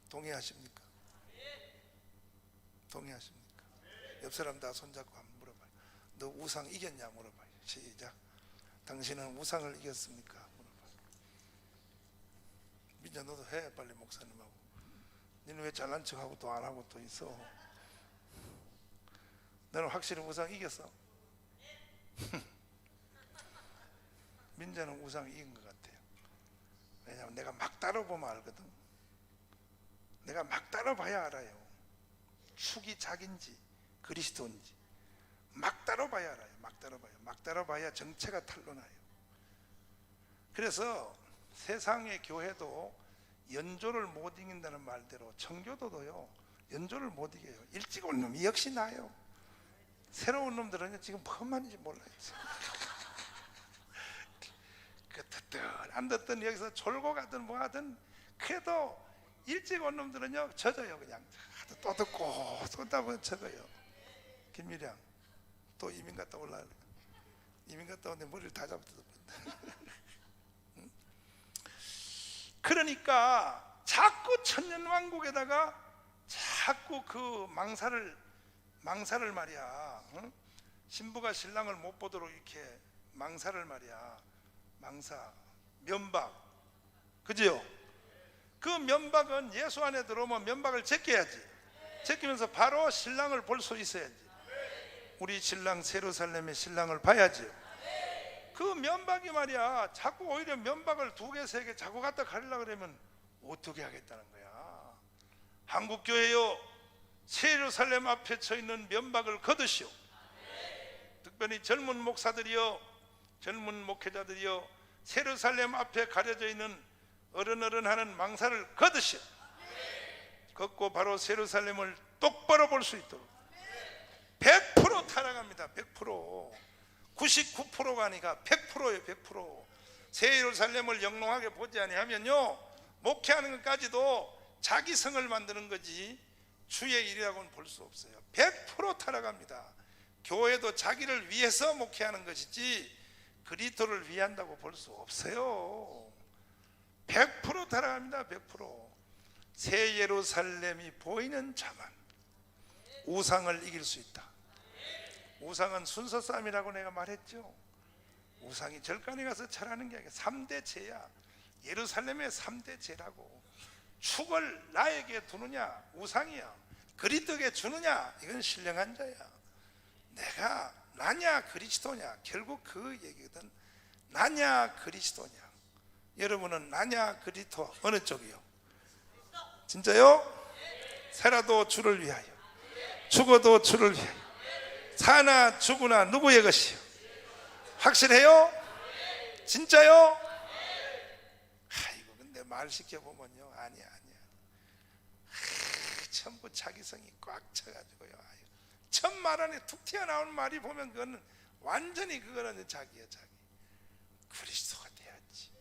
동의하십니까? 동의하십니까? 옆 사람 다 손잡고 한번 물어봐요. 너 우상 이겼냐 물어봐요. 시작. 당신은 우상을 이겼습니까? 물어봐요. 민자 너도 해. 빨리 목사님하고. 너는 왜 잘난 척하고 또 안 하고 또 있어? 너는 확실히 우상 이겼어? 민자는 우상 이긴 것 같아요. 왜냐하면 내가 막 따라보면 알거든. 내가 막 따라봐야 알아요. 축이 자기인지 그리스도인지 막 따라봐야 알아요. 막 따라봐야 정체가 탄로나요. 그래서 세상의 교회도 연조를 못 이긴다는 말대로 청교도도요, 연조를 못 이겨요. 일찍 온 놈이 역시 나요. 새로운 놈들은 지금 뭔 말인지 몰라요. 듣든 안 듣든 여기서 졸고 가든 뭐 하든, 그래도 일찍 온 놈들은요 젖어요. 그냥 또 듣고 또 듣다 보면 젖어요. 김미량 또 이민 갔다 올라. 이민 갔다 오는데 머리를 다 잡았다. 그러니까 자꾸 천년왕국에다가 자꾸 그 망사를 말이야. 신부가 신랑을 못 보도록 이렇게 망사를 말이야. 망사, 면박, 그지요? 그 면박은 예수 안에 들어오면 면박을 제껴야지. 제끼면서 바로 신랑을 볼 수 있어야지. 우리 신랑, 예루살렘의 신랑을 봐야지. 그 면박이 말이야, 자꾸 오히려 면박을 2개, 3개 자꾸 갖다 가리려고 그러면 어떻게 하겠다는 거야. 한국교회요, 새 예루살렘 앞에 서 있는 면박을 걷으시오. 특별히 젊은 목사들이요, 젊은 목회자들이요, 새 예루살렘 앞에 가려져 있는 어른하는 망사를 걷으시오. 걷고 바로 새 예루살렘을 똑바로 볼 수 있도록 100% 타락합니다. 100%. 99%가 아니라 100%예요. 100%. 새 예루살렘을 영롱하게 보지 아니하면요, 목회하는 것까지도 자기 성을 만드는 거지 주의 일이라고는 볼 수 없어요. 100% 타락합니다. 교회도 자기를 위해서 목회하는 것이지 그리스도를 위한다고 볼 수 없어요. 100% 타락합니다. 100%. 새 예루살렘이 보이는 자만 우상을 이길 수 있다. 우상은 순서 싸움이라고 내가 말했죠. 우상이 절간에 가서 절하는 게 아니라 3대 죄야. 예루살렘의 3대 죄라고. 축을 나에게 두느냐 우상이야, 그리스도에게 주느냐 이건 신령한 자야. 내가 나냐 그리스도냐, 결국 그 얘기거든. 나냐 그리스도냐. 여러분은 나냐 그리스도 어느 쪽이요? 진짜요? 살아도 주를 위하여, 죽어도 주를 위하여. 사나 죽으나 누구의 것이요? 확실해요? 진짜요? 아이고, 근데 말 시켜보면요, 아니야. 전부 자기성이 꽉 차가지고요. 첫 말 안에 툭 튀어나오는 말이 보면 그거는 완전히 그거는 자기야, 자기. 그리스도가 돼야지.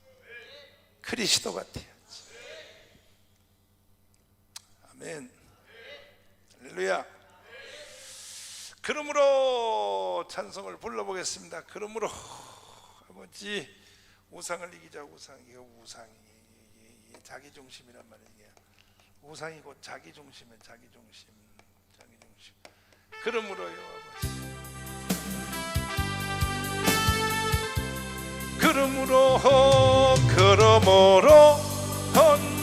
그리스도가 돼야지. 아멘. 할렐루야. 그러므로 찬송을 불러보겠습니다. 그러므로 아버지, 우상을 이기자. 우상이 자기 중심이란 말이에요. 우상이 곧 자기 중심이에요. 자기 중심. 그러므로요 아버지, 그러므로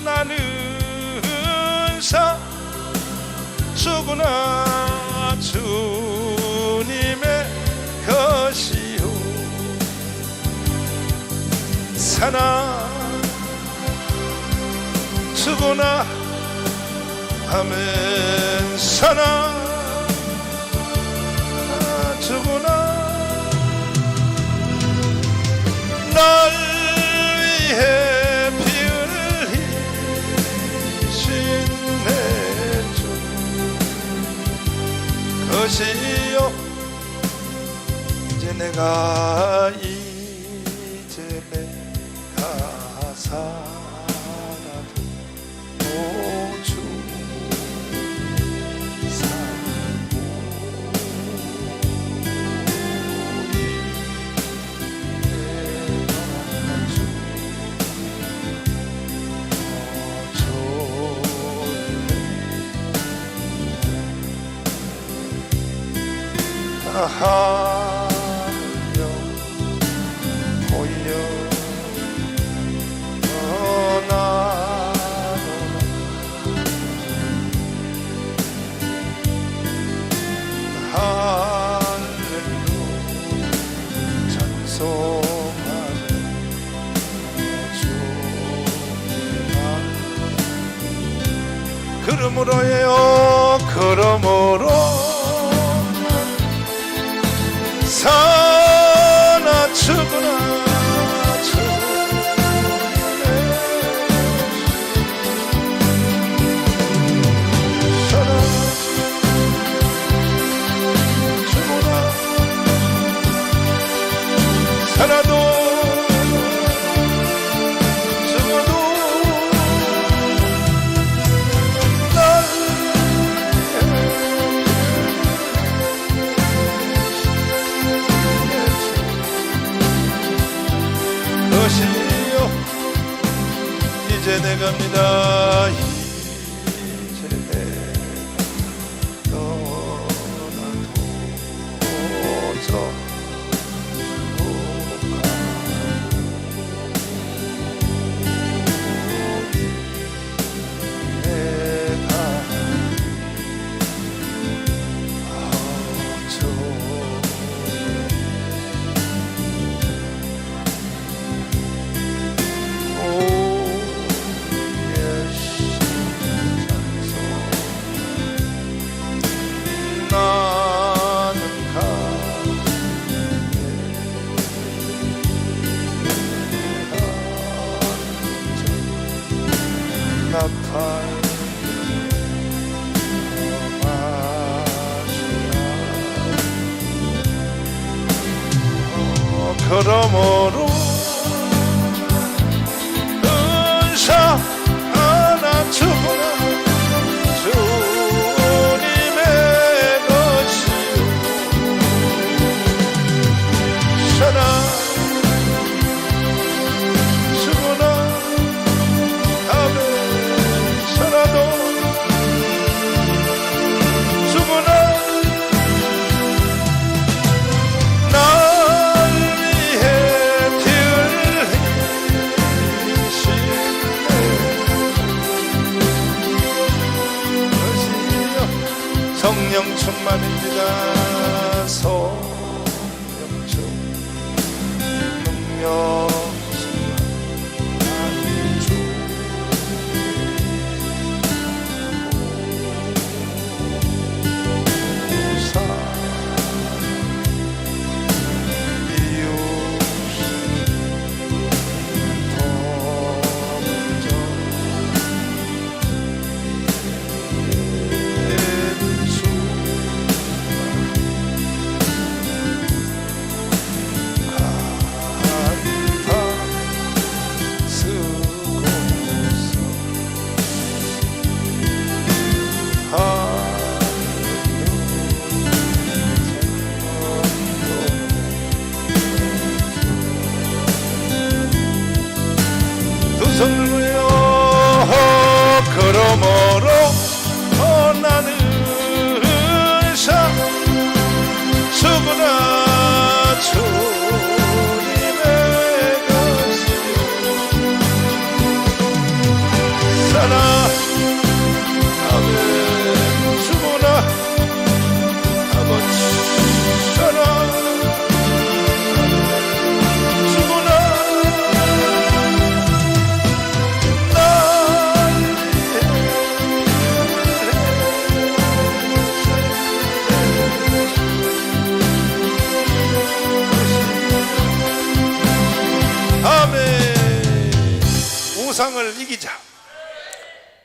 나는 주구나 주님의 것이요 사나 주구나 아멘 사나 주구나 날 위해 피 흘리신 내 주 것이요 이제 내가 살아도 오주 살고 하여 보여 그러므로요 그러므로 사나 죽으나 살아도 죽어도 날 것이요 이제 내가 갑니다 이제 내가 떠나도록 그러므로 은사 하나 주구나 주님의 것이요 사나 주구나 아멘 살아도 주구나 날 위해 피 흘리신 것이요 성령 충만입니다 성령 충능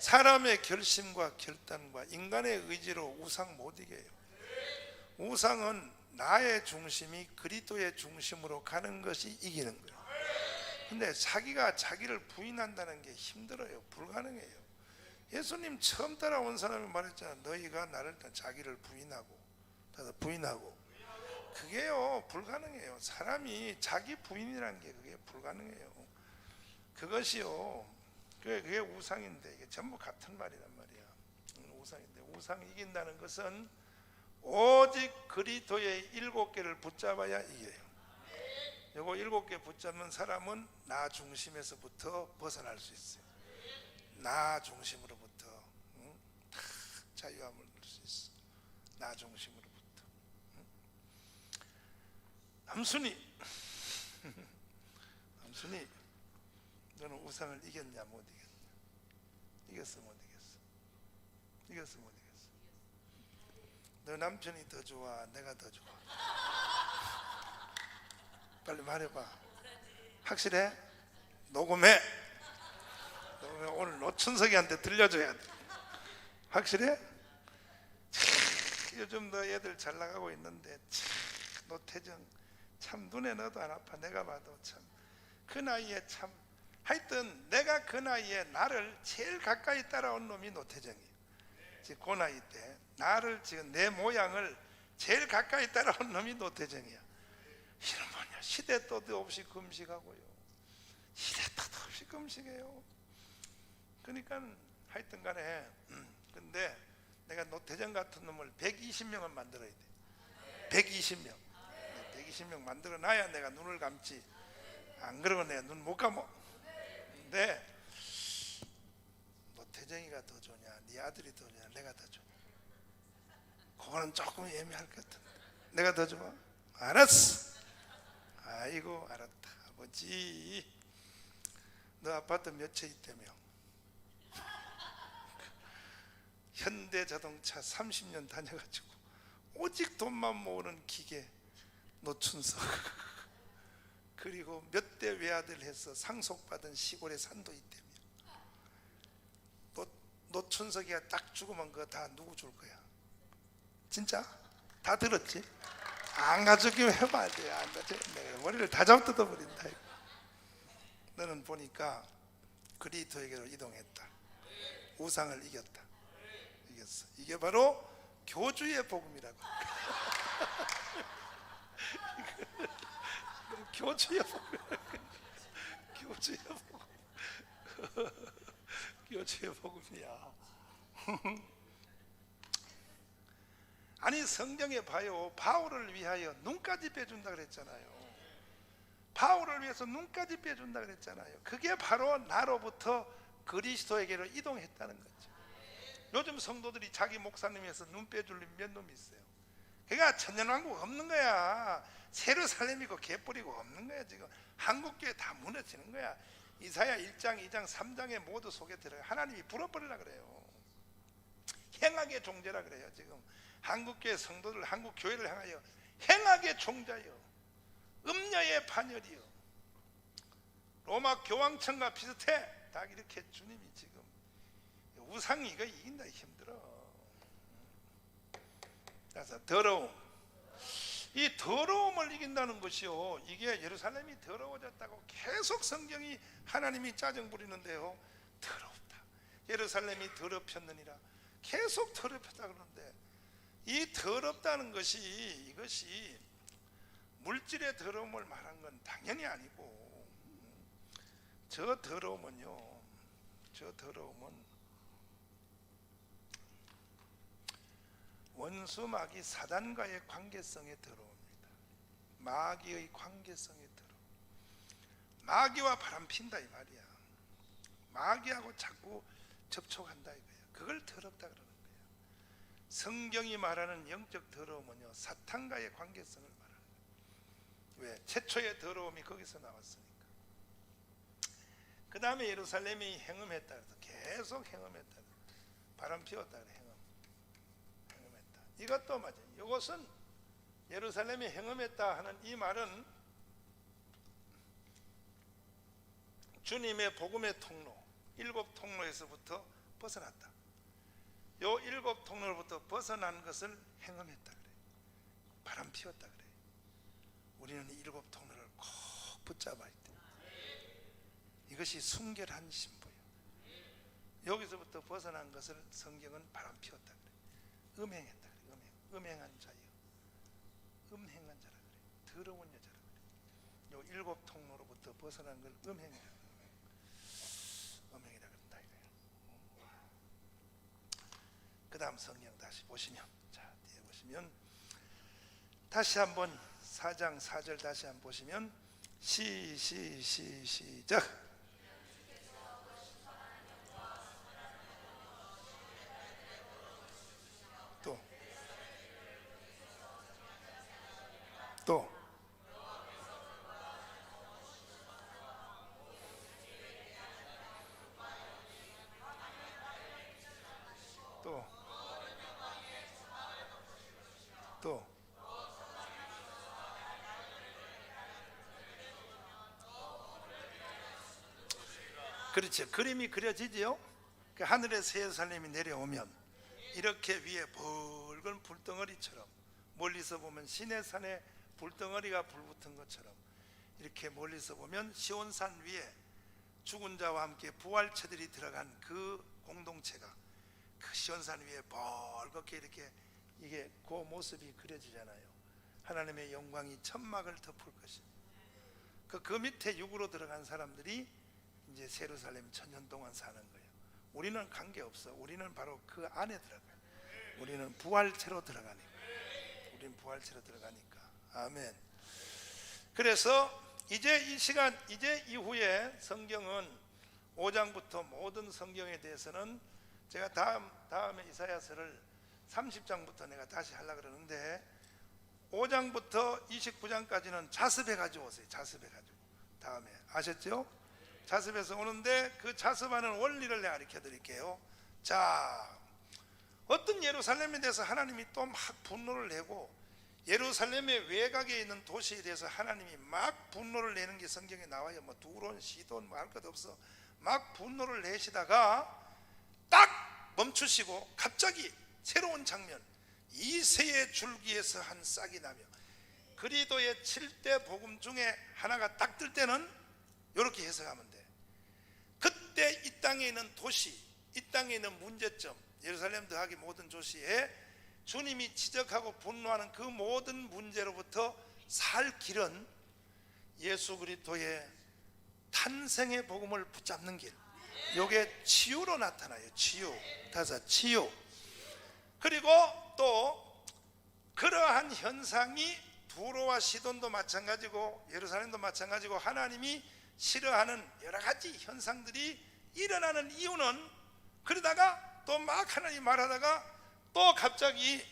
사람의 결심과 결단과 인간의 의지로 우상 못 이겨요. 우상은 나의 중심이 그리스도의 중심으로 가는 것이 이기는 거예요. 근데 자기가 자기를 부인한다는 게 힘들어요. 불가능해요. 예수님 처음 따라온 사람이 말했잖아. 너희가 나를 자기를 부인하고 그게요 불가능해요. 사람이 자기 부인이라는 게 그게 불가능해요. 그것이요 그게 우상인데 이게 전부 같은 말이란 말이야. 우상인데 우상 이긴다는 것은 오직 그리스도의 7개를 붙잡아야 이겨요. 요거 7개 붙잡는 사람은 나 중심에서부터 벗어날 수 있어요. 나 중심으로부터 다 자유함을 누릴 수 있어. 나 중심으로부터. 함순이 너는 우상을 이겼냐 못 이겼냐? 이겼어 못 이겼어? 이겼어 못 이겼어? 너 남편이 더 좋아 내가 더 좋아? 빨리 말해봐. 확실해? 녹음해. 오늘 노춘석이한테 들려줘야 돼. 확실해? 요즘 너 애들 잘 나가고 있는데 노태정 참 눈에 넣어도 안 아파. 내가 봐도 참 그 나이에 참 하여튼 내가 그 나이에 나를 제일 가까이 따라온 놈이 노태정이에요. 지금 그 나이 때 나를 지금 내 모양을 제일 가까이 따라온 놈이 노태정이야. 이런 뭐냐 시대 또도 없이 금식하고요. 시대 또도 없이 금식해요. 그러니까 하여튼 간에 근데 내가 노태정 같은 놈을 120명은 만들어야 돼. 120명 만들어 놔야 내가 눈을 감지. 안 그러면 내가 눈 못 감어. 근데 노태정이가 더 좋냐 네 아들이 더 좋냐 내가 더 좋냐 그거는 조금 애매할 것 같은데 내가 더 좋아? 알았어. 아이고 알았다. 아버지 너 아파트 몇 채 있다며? 현대자동차 30년 다녀가지고 오직 돈만 모으는 기계 노춘석 그리고 몇 대 외아들 해서 상속받은 시골에 산도 있다며. 노춘석이가 딱 죽으면 그거 다 누구 줄 거야? 진짜? 다 들었지? 안 가져오기만 해봐야 돼. 안 가져오면 내가 머리를 다 잡뜯어버린다. 너는 보니까 그리스도에게로 이동했다. 우상을 이겼다. 이겼어. 이게 바로 교주의 복음이라고. 교주의 복음. 교주의 복음. 교주의 복음이야. 아니 성경에 봐요. 바울을 위하여 눈까지 빼준다 그랬잖아요. 바울을 위해서 눈까지 빼준다 그랬잖아요. 그게 바로 나로부터 그리스도에게로 이동했다는 거죠. 요즘 성도들이 자기 목사님에서 눈 빼줄 몇 놈이 있어요. 그러니까 천년왕국 없는 거야. 세르살렘이고 개뿔이고 없는 거야. 지금 한국교회 다 무너지는 거야. 이사야 1장 2장 3장에 모두 속에 들어요. 하나님이 불어버리라 그래요. 행악의 종자라 그래요. 지금 한국교회 성도들 한국교회를 향하여 행악의 종자요 음녀의 반열이요 로마 교황청과 비슷해. 다 이렇게 주님이 지금 우상이 이거 이긴다 힘들어. 그래서 더러움, 이 더러움을 이긴다는 것이요 이게 예루살렘이 더러워졌다고 계속 성경이 하나님이 짜증 부리는데요. 더럽다. 예루살렘이 더럽혔느니라. 계속 더럽혔다 그러는데 이 더럽다는 것이 이것이 물질의 더러움을 말한 건 당연히 아니고 저 더러움은요 저 더러움은 원수 마귀 사단과의 관계성의 더러움입니다. 마귀의 관계성의 더러움. 마귀와 바람핀다 이 말이야. 마귀하고 자꾸 접촉한다 이거야. 그걸 더럽다 그러는 거야. 성경이 말하는 영적 더러움은요 사탄과의 관계성을 말하는 거야. 왜? 최초의 더러움이 거기서 나왔으니까. 그 다음에 예루살렘이 행음했다 그래서 계속 행음했다. 바람 피웠다 그래. 행음했다. 이것도 맞아요. 이것은 예루살렘이 행음했다 하는 이 말은 주님의 복음의 통로 7 통로에서부터 벗어났다. 요 7 통로로부터 벗어난 것을 행음했다 그래. 바람 피웠다 그래. 우리는 7 통로를 꼭 붙잡아야 돼. 이것이 순결한 신부예요. 여기서부터 벗어난 것을 성경은 바람 피웠다 그래. 음행했다 그래. 음행한 자요. 음행한 자라 그래. 더러운 여자라 그래. 요 7 통로로부터 벗어난 걸 음행이라 그래. 음행이라 그런다 이거예요. 그 다음 성경 다시 보시면, 자 뒤에 보시면 다시 한번 4장 4절 다시 한번 보시면 시작. 또 그렇죠. 그림이 그려지지요. 그 하늘에 새 예루살렘이 내려오면 이렇게 위에 붉은 불덩어리처럼, 멀리서 보면 시내산에 불덩어리가 불붙은 것처럼, 이렇게 멀리서 보면 시온산 위에 죽은 자와 함께 부활체들이 들어간 그 공동체가 그 시온산 위에 벌겋게 이렇게 이게 그 모습이 그려지잖아요. 하나님의 영광이 천막을 덮을 것입니다. 그 밑에 육으로 들어간 사람들이 이제 예루살렘 천년 동안 사는 거예요. 우리는 관계없어. 우리는 바로 그 안에 들어가요. 우리는 부활체로 들어가니까. 우리는 부활체로 들어가니까. 아멘. 그래서 이제 이 시간, 이제 이후에 성경은 5장부터 모든 성경에 대해서는 제가 다음에 이사야서를 30장부터 내가 다시 하려고 그러는데 5장부터 29장까지는 자습해 가지고 오세요. 자습해 가지고. 다음에 아셨죠? 자습해서 오는데 그 자습하는 원리를 내가 가르쳐 드릴게요. 자, 어떤 예루살렘에 대해서 하나님이 또 막 분노를 내고, 예루살렘의 외곽에 있는 도시에 대해서 하나님이 막 분노를 내는 게 성경에 나와요. 뭐 두론, 시돈 뭐 할 것 없어. 막 분노를 내시다가 딱 멈추시고 갑자기 새로운 장면, 이새의 줄기에서 한 싹이 나며, 그리도의 7대 복음 중에 하나가 딱 뜰 때는 이렇게 해석하면 돼. 그때 이 땅에 있는 도시, 이 땅에 있는 문제점, 예루살렘 더하기 모든 도시에 주님이 지적하고 분노하는 그 모든 문제로부터 살 길은 예수 그리스도의 탄생의 복음을 붙잡는 길. 이게 치유로 나타나요. 치유. 다사 치유. 그리고 또 그러한 현상이 두로와 시돈도 마찬가지고 예루살렘도 마찬가지고 하나님이 싫어하는 여러 가지 현상들이 일어나는 이유는, 그러다가 또 막 하나님 말하다가 또 갑자기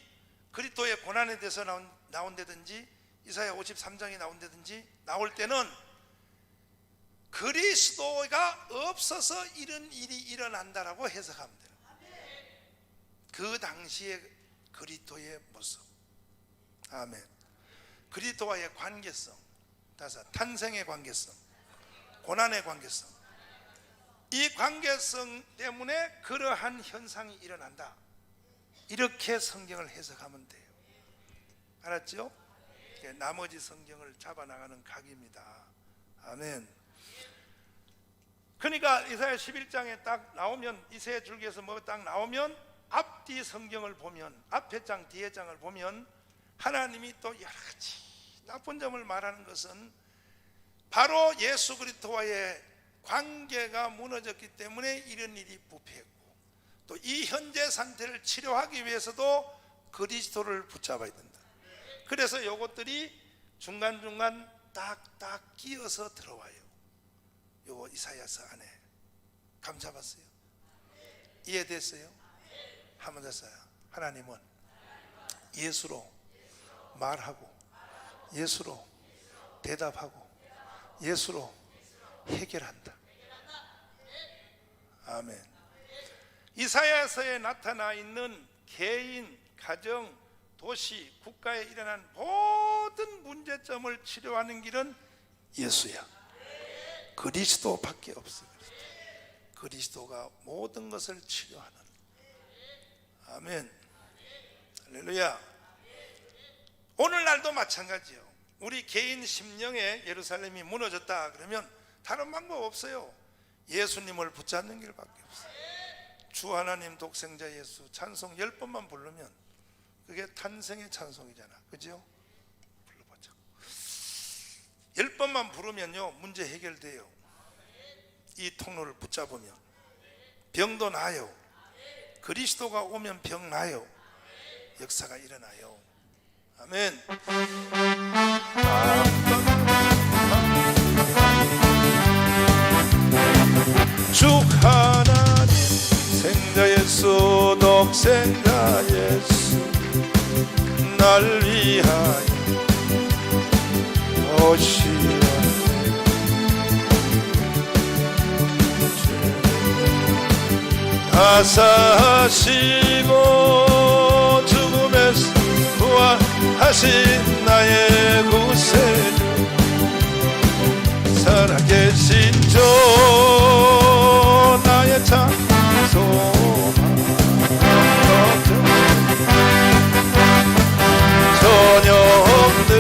그리스도의 고난에 대해서 나온다든지 이사야 53장이 나온다든지 나올 때는 그리스도가 없어서 이런 일이 일어난다라고 해석하면 돼요. 그 당시의 그리스도의 모습. 아멘. 그리스도와의 관계성, 다사 탄생의 관계성, 고난의 관계성, 이 관계성 때문에 그러한 현상이 일어난다. 이렇게 성경을 해석하면 돼요. 알았죠? 나머지 성경을 잡아나가는 각입니다. 아멘. 그러니까 이사야 11장에 딱 나오면, 이새 줄기에서 뭐 딱 나오면 앞뒤 성경을 보면, 앞에 장 뒤에 장을 보면 하나님이 또 여러 가지 나쁜 점을 말하는 것은 바로 예수 그리스도와의 관계가 무너졌기 때문에 이런 일이 부패했고, 또 이 현재 상태를 치료하기 위해서도 그리스도를 붙잡아야 된다. 그래서 이것들이 중간중간 딱딱 끼어서 들어와요. 요 이사야서 안에. 감 잡았어요? 이해됐어요? 한번 더 써요. 하나님은 예수로 말하고, 예수로 대답하고, 예수로 해결한다. 아멘. 이사야서에 나타나 있는 개인, 가정, 도시, 국가에 일어난 모든 문제점을 치료하는 길은 예수야. 그리스도밖에 없어. 그리스도가 모든 것을 치료하는. 아멘. 할렐루야. 오늘날도 마찬가지요. 우리 개인 심령에 예루살렘이 무너졌다 그러면 다른 방법 없어요. 예수님을 붙잡는 길밖에 없어요. 주 하나님 독생자 예수 찬송 10번만 부르면 그게 탄생의 찬송이잖아. 그죠? 불러보자. 10번만 부르면요 문제 해결돼요. 이 통로를 붙잡으면 병도 나요. 그리스도가 오면 병 나요. 역사가 일어나요. 아멘. 주 하나님 생자 예수 독생자 예수 날 위하여 오시옵소서. 하사하시고 죽음에서 부활하신 나의 구세주 살아계신 주 나의 참 소망 전혀 없는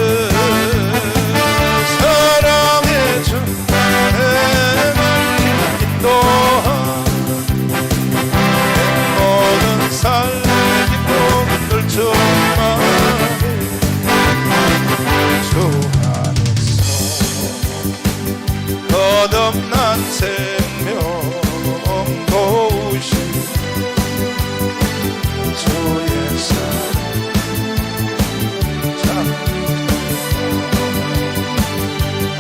사랑의 주 내가 인도하 삶의 기쁨을 충만해 주 안에서 거듭난 생명 도우신 주의 사랑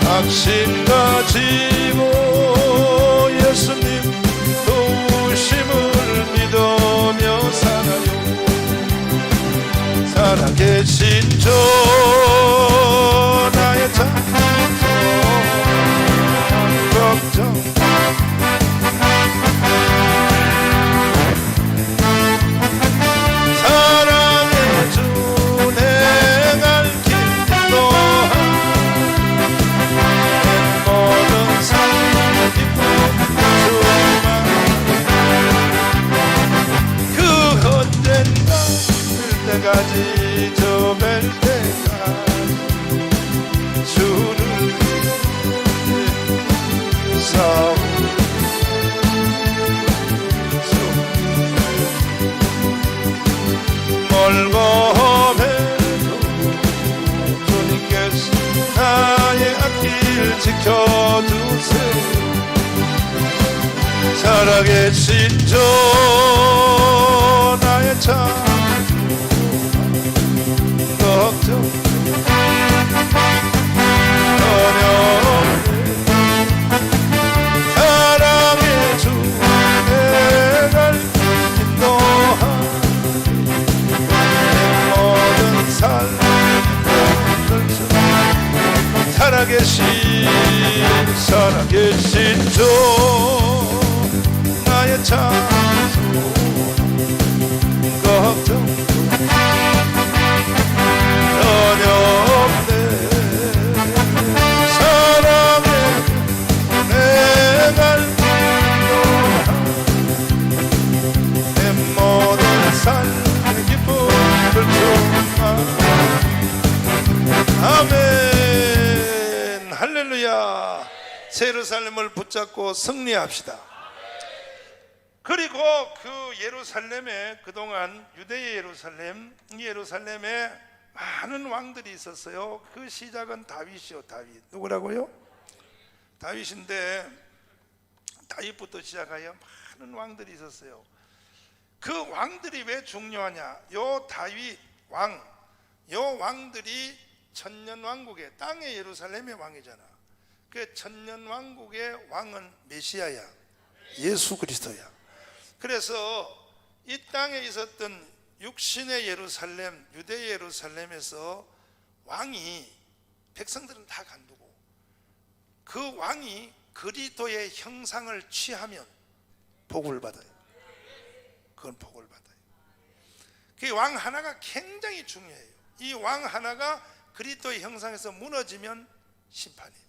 확신 가지고 예수님 도우심을 믿으며 살아요. 살아계신 주 나의 찬송 걱정 사랑의 주 내갈 길 인도하 모든 삶의 기쁨 그 언젠가 될 때까지 저 뵐 때까지 주를 싸우고 멀고 험해도 주님께서 나의 앞길 지켜주세요. 살아계신 주 나의 참 걱정 전혀 없네 사랑의 주 내갈 인도하 모든 삶을 살아계신 주 나의 찬송 걱정 전혀 없네 사랑의 내갈 인도하 내 모든 삶의 기쁨을 충만해 아멘. 할렐루야. 예루살렘을 붙잡고 승리합시다. 그리고 그 예루살렘에 그동안 유대의 예루살렘, 이 예루살렘에 많은 왕들이 있었어요. 그 시작은 다윗이요. 다윗. 누구라고요? 다윗인데 다윗부터 시작하여 많은 왕들이 있었어요. 그 왕들이 왜 중요하냐? 요 다윗 왕, 요 왕들이 천년왕국의 땅의 예루살렘의 왕이잖아. 그 천년왕국의 왕은 메시아야. 예수 그리스도야. 그래서 이 땅에 있었던 육신의 예루살렘, 유대 예루살렘에서 왕이 백성들은 다 간두고 그 왕이 그리스도의 형상을 취하면 복을 받아요. 그건 복을 받아요. 그 왕 하나가 굉장히 중요해요. 이 왕 하나가 그리스도의 형상에서 무너지면 심판이에요.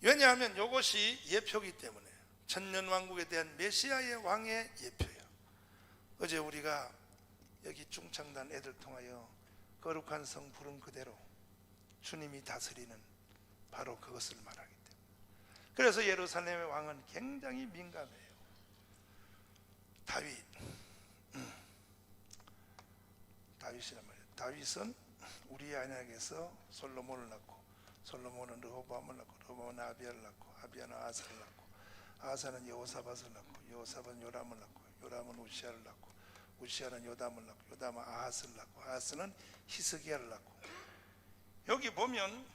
왜냐하면 이것이 예표이기 때문에. 천년왕국에 대한 메시아의 왕의 예표예요. 어제 우리가 여기 중창단 애들 통하여 거룩한 성 부른 그대로 주님이 다스리는 바로 그것을 말하기 때문에, 그래서 예루살렘의 왕은 굉장히 민감해요. 다윗이란 말이에요. 다윗은 우리의 아내에게서 솔로몬을 낳고, 솔로몬은 르호보암을 낳고, 르호보암은 아비야를 낳고, 아비야는 아사를 낳고, 아사는 여호사밧을 낳고, 여호사밧은 요람을 낳고, 요람은 우시야를 낳고, 우시야는 요담을 낳고, 요담은 아하스를 낳고, 아하스는 히스기야를 낳고. 여기 보면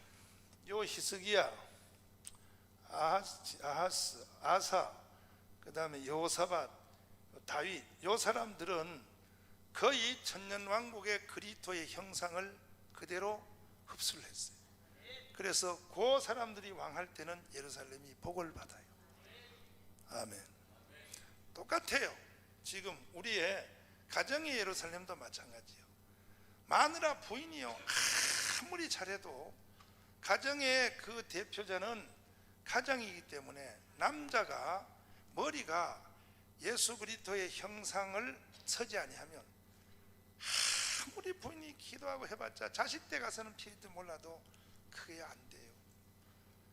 요 히스기야, 아하스, 아사, 그 다음에 여호사밧, 다윗, 요 사람들은 거의 천년왕국의 그리스도의 형상을 그대로 흡수를 했어요. 그래서 그 사람들이 왕할 때는 예루살렘이 복을 받아요. 아멘. 똑같아요. 지금 우리의 가정의 예루살렘도 마찬가지예요. 마누라 부인이요, 아무리 잘해도 가정의 그 대표자는 가장이기 때문에 남자가 머리가 예수 그리스도의 형상을 서지 아니하면 아무리 부인이 기도하고 해봤자 자식 때 가서는 필지 몰라도 그게 안 돼요.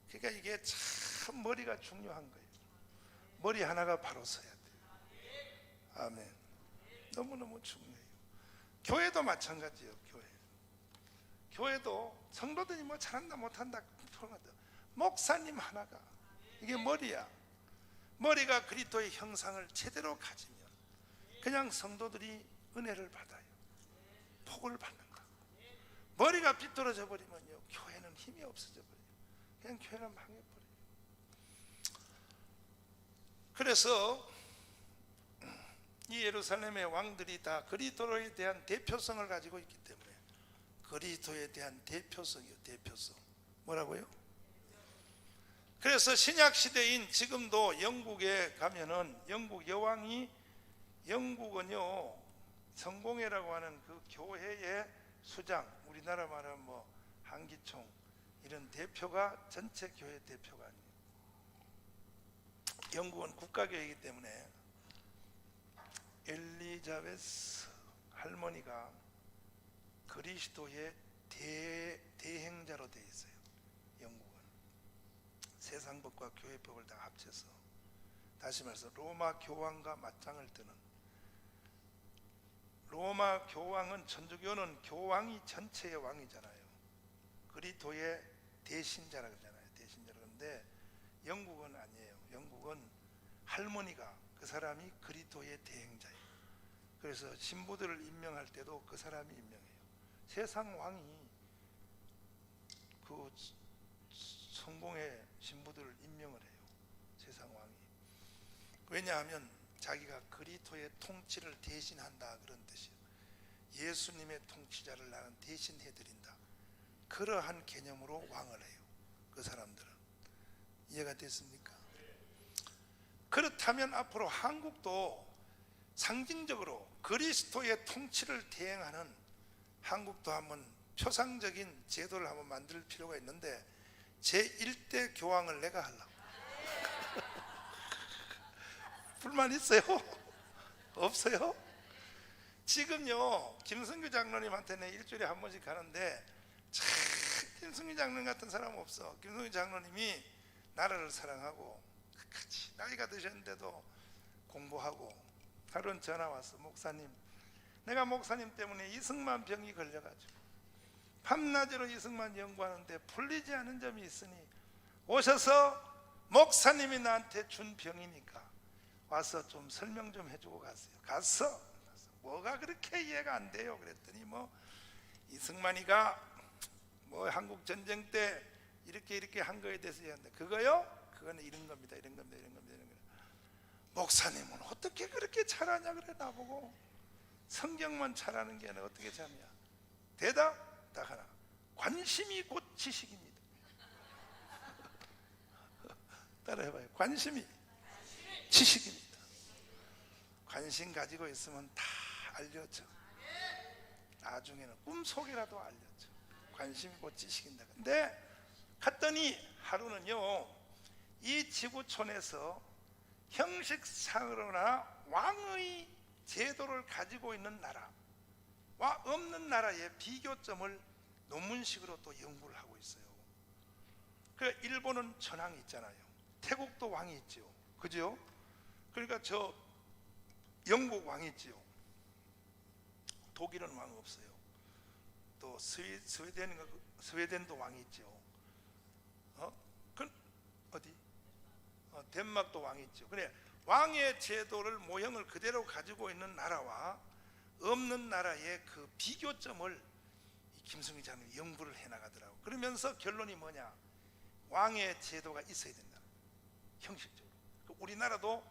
그러니까 이게 참 머리가 중요한 거예요. 머리 하나가 바로 서야 돼요. 아멘. 너무너무 중요해요. 교회도 마찬가지예요. 교회도 성도들이 뭐 잘한다 못한다 목사님 하나가, 이게 머리야. 머리가 그리스도의 형상을 제대로 가지면 그냥 성도들이 은혜를 받아요. 복을 받는 거. 머리가 삐뚤어져 버리면요, 교회는 힘이 없어져 버려요. 그냥 교회는 망해버려요. 그래서 이 예루살렘의 왕들이 다 그리스도에 대한 대표성을 가지고 있기 때문에, 그리스도에 대한 대표성이요, 대표성. 뭐라고요? 그래서 신약 시대인 지금도 영국에 가면은 영국 여왕이, 영국은요 성공회라고 하는 그 교회의 수장, 우리나라 말하면 뭐 한기총 이런 대표가 전체 교회 대표가 아니에요. 영국은 국가교회이기 때문에 엘리자베스 할머니가 그리스도의 대행자로 되어 있어요. 영국은 세상법과 교회법을 다 합쳐서, 다시 말해서 로마 교황과 맞짱을 뜨는, 로마 교황은, 천주교는 교황이 전체의 왕이잖아요. 그리스도의 대신자라 그러잖아요. 대신자라. 그런데 영국은 아니에요. 영국은 할머니가, 그 사람이 그리스도의 대행자예요. 그래서 신부들을 임명할 때도 그 사람이 임명해요. 세상 왕이 그 성공의 신부들을 임명을 해요. 세상 왕이. 왜냐하면 자기가 그리스도의 통치를 대신한다, 그런 뜻이에요. 예수님의 통치자를 나는 대신해드린다, 그러한 개념으로 왕을 해요. 그 사람들은. 이해가 됐습니까? 그렇다면 앞으로 한국도 상징적으로 그리스도의 통치를 대행하는, 한국도 한번 표상적인 제도를 한번 만들 필요가 있는데, 제1대 교황을 내가 하려고. 불만 있어요? 없어요? 지금요 김성규 장로님한테는 일주일에 한 번씩 가는데, 참 김성규 장로님 같은 사람은 없어. 김성규 장로님이 나라를 사랑하고 같이 나이가 드셨는데도 공부하고, 하루는 전화 왔어. 목사님, 내가 목사님 때문에 이승만 병이 걸려가지고 밤낮으로 이승만 연구하는데 풀리지 않은 점이 있으니 오셔서 목사님이 나한테 준 병이니까 와서 좀 설명 좀 해주고 갔어요. 갔어. 뭐가 그렇게 이해가 안 돼요? 그랬더니 뭐 이승만이가 뭐 한국 전쟁 때 이렇게 한 거에 대해서 얘기하는데, 그거요? 그거는 이런 겁니다. 이런 겁니다. 이런 겁니다. 이런 겁니다. 목사님은 어떻게 그렇게 잘하냐 그래. 나보고 성경만 잘하는 게 아니라 어떻게 잘하냐. 대답 딱 하나. 관심이 곧 지식입니다. 따라해봐요. 관심이 지식입니다. 관심 가지고 있으면 다 알려져. 나중에는 꿈속이라도 알려져. 관심이 곧 지식인다. 근데 갔더니 하루는요, 이 지구촌에서 형식상으로나 왕의 제도를 가지고 있는 나라와 없는 나라의 비교점을 논문식으로 또 연구를 하고 있어요. 그 일본은 전왕이 있잖아요. 태국도 왕이 있죠. 그죠? 그러니까 저 영국 왕이 있지요. 독일은 왕 없어요. 또 스웨덴도 왕이 있죠. 그 어디? 덴마크도 왕이 있죠. 그래, 왕의 제도를 모형을 그대로 가지고 있는 나라와 없는 나라의 그 비교점을 김승희 장님이 연구를 해나가더라고. 그러면서 결론이 뭐냐? 왕의 제도가 있어야 된다. 형식적으로. 우리나라도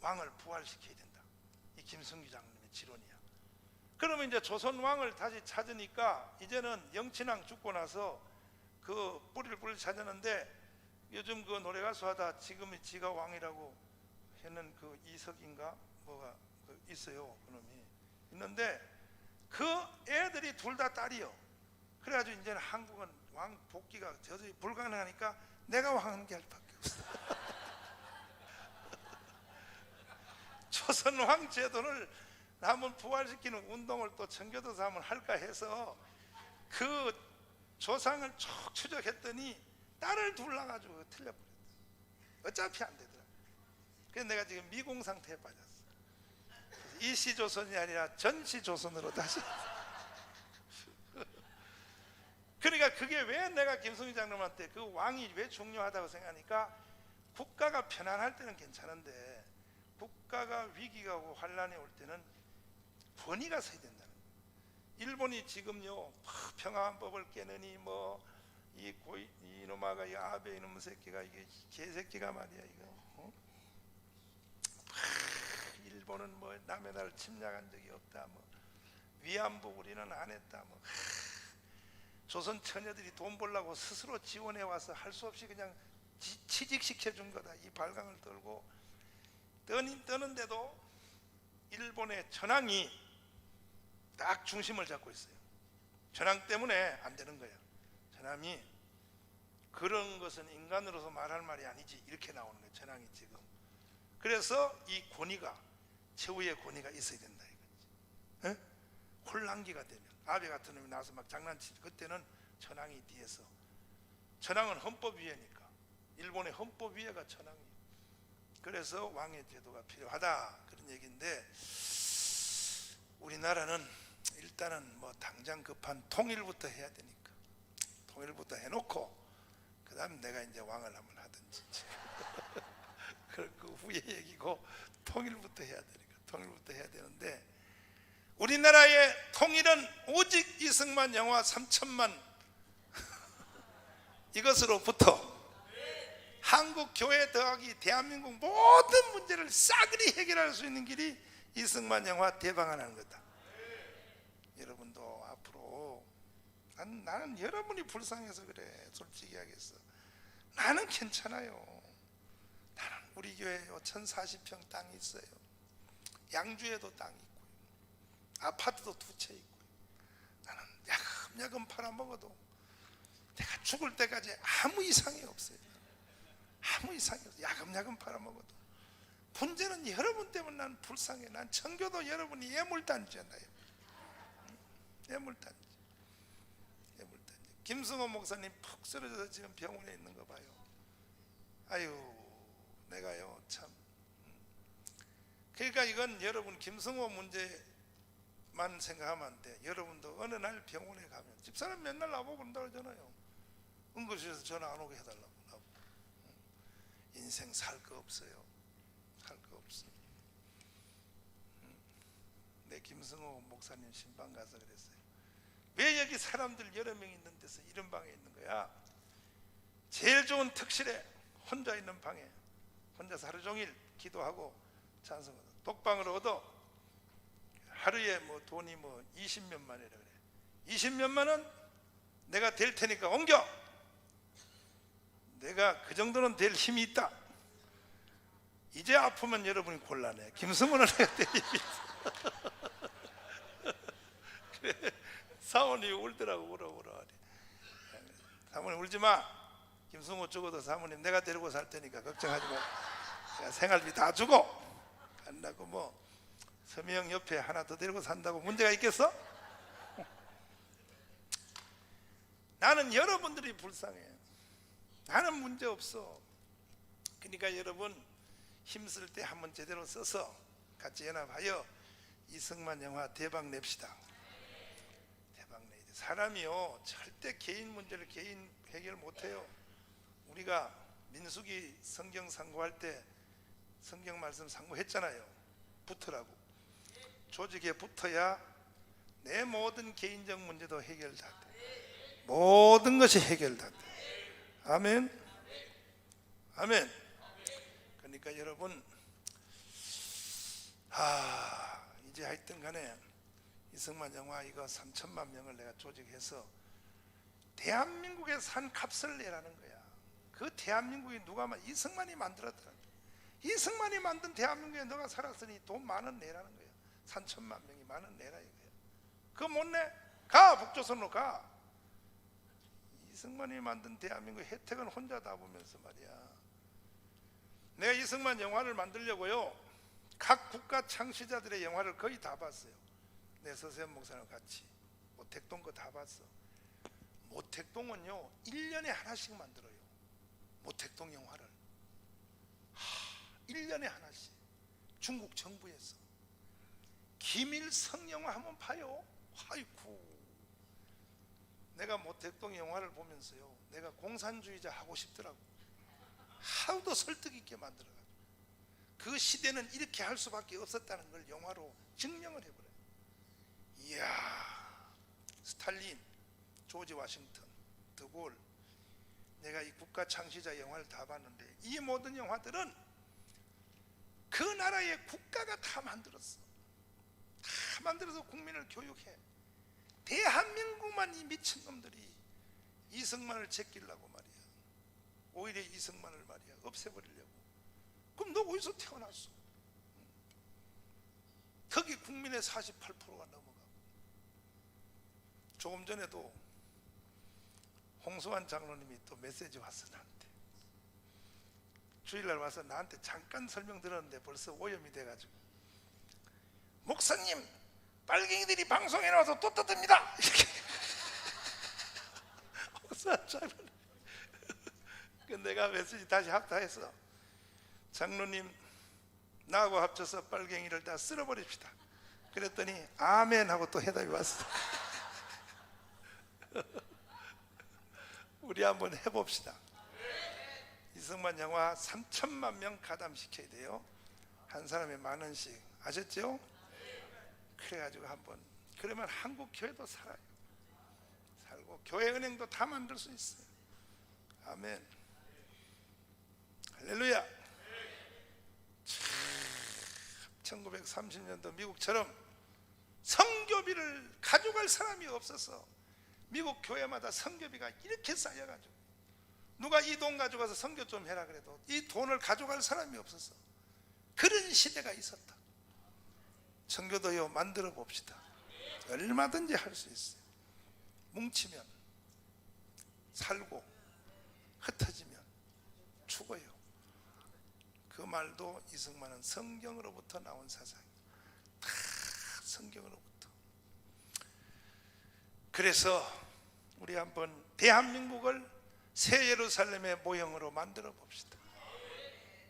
왕을 부활시켜야 된다. 이 김승희 장님의 지론이야. 그러면 이제 조선 왕을 다시 찾으니까 이제는 영친왕 죽고 나서 그 뿌리를 찾았는데, 요즘 그 노래 가수 하다 지금의 지가 왕이라고 했는 그 이석인가 뭐가 있어요. 그놈이 있는데 그 애들이 둘 다 딸이요. 그래가지고 이제는 한국은 왕 복귀가 저절히 불가능하니까 내가 왕하는 게 할 밖에 없어. 조선 왕 제도를 한번 부활시키는 운동을 또 청교도에서 한번 할까 해서 그 조상을 쭉 추적했더니 딸을 둘러가지고 틀려버렸어. 어차피 안 되더라. 그래서 내가 지금 미공 상태에 빠졌어. 일시조선이 아니라 전시조선으로 다시. 그러니까 그게 왜 내가 김승희 장로한테 그 왕이 왜 중요하다고 생각하니까, 국가가 편안할 때는 괜찮은데 국가가 위기가 오고 환란이 올 때는 권위가 서야 된다는 거예요. 일본이 지금요 평화헌법을 깨느니 뭐 이놈아가 이 아베 이놈 새끼가 이게 개새끼가 말이야 이거. 일본은 뭐 남의 나라를 침략한 적이 없다. 뭐 위안부 우리는 안 했다. 뭐 조선 처녀들이 돈 벌려고 스스로 지원해 와서 할 수 없이 그냥 취직시켜 준 거다. 이 발광을 떨고 떠는데도 일본의 전황이 딱 중심을 잡고 있어요. 전황 때문에 안 되는 거야. 전황이 그런 것은 인간으로서 말할 말이 아니지 이렇게 나오는 거예요. 전황이 지금. 그래서 이 권위가, 최후의 권위가 있어야 된다 이거지. 혼란기가 되면 아베 같은 놈이 나와서 막 장난치지. 그때는 전황이 뒤에서. 전황은 헌법위에니까. 일본의 헌법위에가 전황이에요. 그래서 왕의 제도가 필요하다 그런 얘기인데, 우리나라는 일단은 뭐 당장 급한 통일부터 해야 되니까 통일부터 해놓고 그 다음 내가 이제 왕을 한번 하든지. 그 후에 얘기고 통일부터 해야 되니까 통일부터 해야 되는데, 우리나라의 통일은 오직 이승만 영화 3천만 이것으로부터 한국 교회 더하기 대한민국 모든 문제를 싸그리 해결할 수 있는 길이 이승만 영화 대방하는 거다. 여러분도 앞으로 나는 여러분이 불쌍해서 그래. 솔직히 하겠어. 나는 괜찮아요. 나는 우리 교회에 1040평 땅이 있어요. 양주에도 땅이 있고요. 아파트도 2채 있고요. 나는 야금야금 팔아먹어도 내가 죽을 때까지 아무 이상이 없어요. 아무 이상이 없어요. 야금야금 팔아먹어도. 문제는 여러분 때문에 난 불쌍해. 난 청교도 여러분이 예물단지잖아요. 예물단지. 김승호 목사님 푹 쓰러져서 지금 병원에 있는 거 봐요. 아유, 내가요 참. 그러니까 이건 여러분 김승호 문제만 생각하면 안 돼. 여러분도 어느 날 병원에 가면 집사람 맨날 나보고 그런다고 하잖아요. 응급실에서 전화 안 오게 해달라고. 인생 살 거 없어요. 살 거 없어. 내 김승호 목사님 신방 가서 그랬어요. 왜 여기 사람들 여러 명 있는 데서 이런 방에 있는 거야? 제일 좋은 특실에 혼자 있는 방에 혼자서 하루 종일 기도하고 찬송하고 독방을 얻어. 하루에 뭐 돈이 뭐 20몇만 원이라 그래. 20몇만 원 내가 될 테니까 옮겨. 내가 그 정도는 될 힘이 있다. 이제 아프면 여러분이 곤란해. 김승호는 내가 될 힘이 있어. 그래, 사모님이 울더라고. 울어. 사모님 울지 마. 김승호 죽어도 사모님 내가 데리고 살 테니까 걱정하지 마. 생활비 다 주고 간다고 뭐 서명 옆에 하나 더 데리고 산다고 문제가 있겠어? 나는 여러분들이 불쌍해. 나는 문제 없어. 그러니까 여러분 힘쓸 때 한번 제대로 써서 같이 연합하여 이승만 영화 대박 냅시다. 대박 내야 돼. 사람이요 절대 개인 문제를 개인 해결 못해요. 우리가 민수기 성경 상고할 때 성경 말씀 상고했잖아요. 붙으라고. 조직에 붙어야 내 모든 개인적 문제도 해결다 돼. 모든 것이 해결다 돼. 아멘. 아멘. 그러니까 여러분 이제 하여튼 간에 이승만 영화 이거 3천만 명을 내가 조직해서 대한민국에 산 값을 내라는 거야. 그 대한민국이 누가 이승만이 만들었더라. 이승만이 만든 대한민국에 너가 살았으니 돈 만 원 내라는 거야. 3천만 명이 만 원 내라 이거야. 그거 못 내? 가 북조선으로 가. 이승만이 만든 대한민국 혜택은 혼자 다 보면서 말이야. 내가 이승만 영화를 만들려고요 각 국가 창시자들의 영화를 거의 다 봤어요. 내 서세현 목사랑 같이 모택동 거 다 봤어. 모택동은요 1년에 하나씩 만들어요. 모택동 영화를 1년에 하나씩. 중국 정부에서 김일성 영화 한번 봐요. 아이쿠. 내가 모택동 영화를 보면서요 내가 공산주의자 하고 싶더라고. 하루도 설득 있게 만들어가지고 그 시대는 이렇게 할 수밖에 없었다는 걸 영화로 증명을 해버려요. 이야, 스탈린, 조지 워싱턴, 드골. 내가 이 국가 창시자 영화를 다 봤는데 이 모든 영화들은 그 나라의 국가가 다 만들었어. 다 만들어서 국민을 교육해. 대한민국만 이 미친놈들이 이승만을 제끼려고 말이야. 오히려 이승만을 말이야 없애버리려고. 그럼 너 어디서 태어났어? 거기 국민의 48%가 넘어가고. 조금 전에도 홍수환 장로님이 또 메시지 왔어. 나한테 주일날 와서 나한테 잠깐 설명 들었는데 벌써 오염이 돼가지고, 목사님 빨갱이들이 방송에 나와서 또 떠듭니다 이렇게. 홍수환 장로님. 내가 메시지 다시 합사했어. 장로님 나하고 합쳐서 빨갱이를 다 쓸어버립시다. 그랬더니 아멘 하고 또 해답이 왔어. 우리 한번 해봅시다. 이승만 영화 3천만 명 가담시켜야 돼요. 한 사람에 10,000원씩. 아셨죠? 그래가지고 한번, 그러면 한국 교회도 살아요. 살고 교회 은행도 다 만들 수 있어요. 아멘. 할렐루야. 1930년도 미국처럼 선교비를 가져갈 사람이 없어서 미국 교회마다 선교비가 이렇게 쌓여가지고 누가 이 돈 가져가서 선교 좀 해라 그래도 이 돈을 가져갈 사람이 없어서 그런 시대가 있었다. 선교도요 만들어 봅시다. 얼마든지 할 수 있어요. 뭉치면 살고 흩어지면 죽어요. 그 말도 이승만은 성경으로부터 나온 사상이에요. 다 성경으로부터. 그래서 우리 한번 대한민국을 새 예루살렘의 모형으로 만들어 봅시다.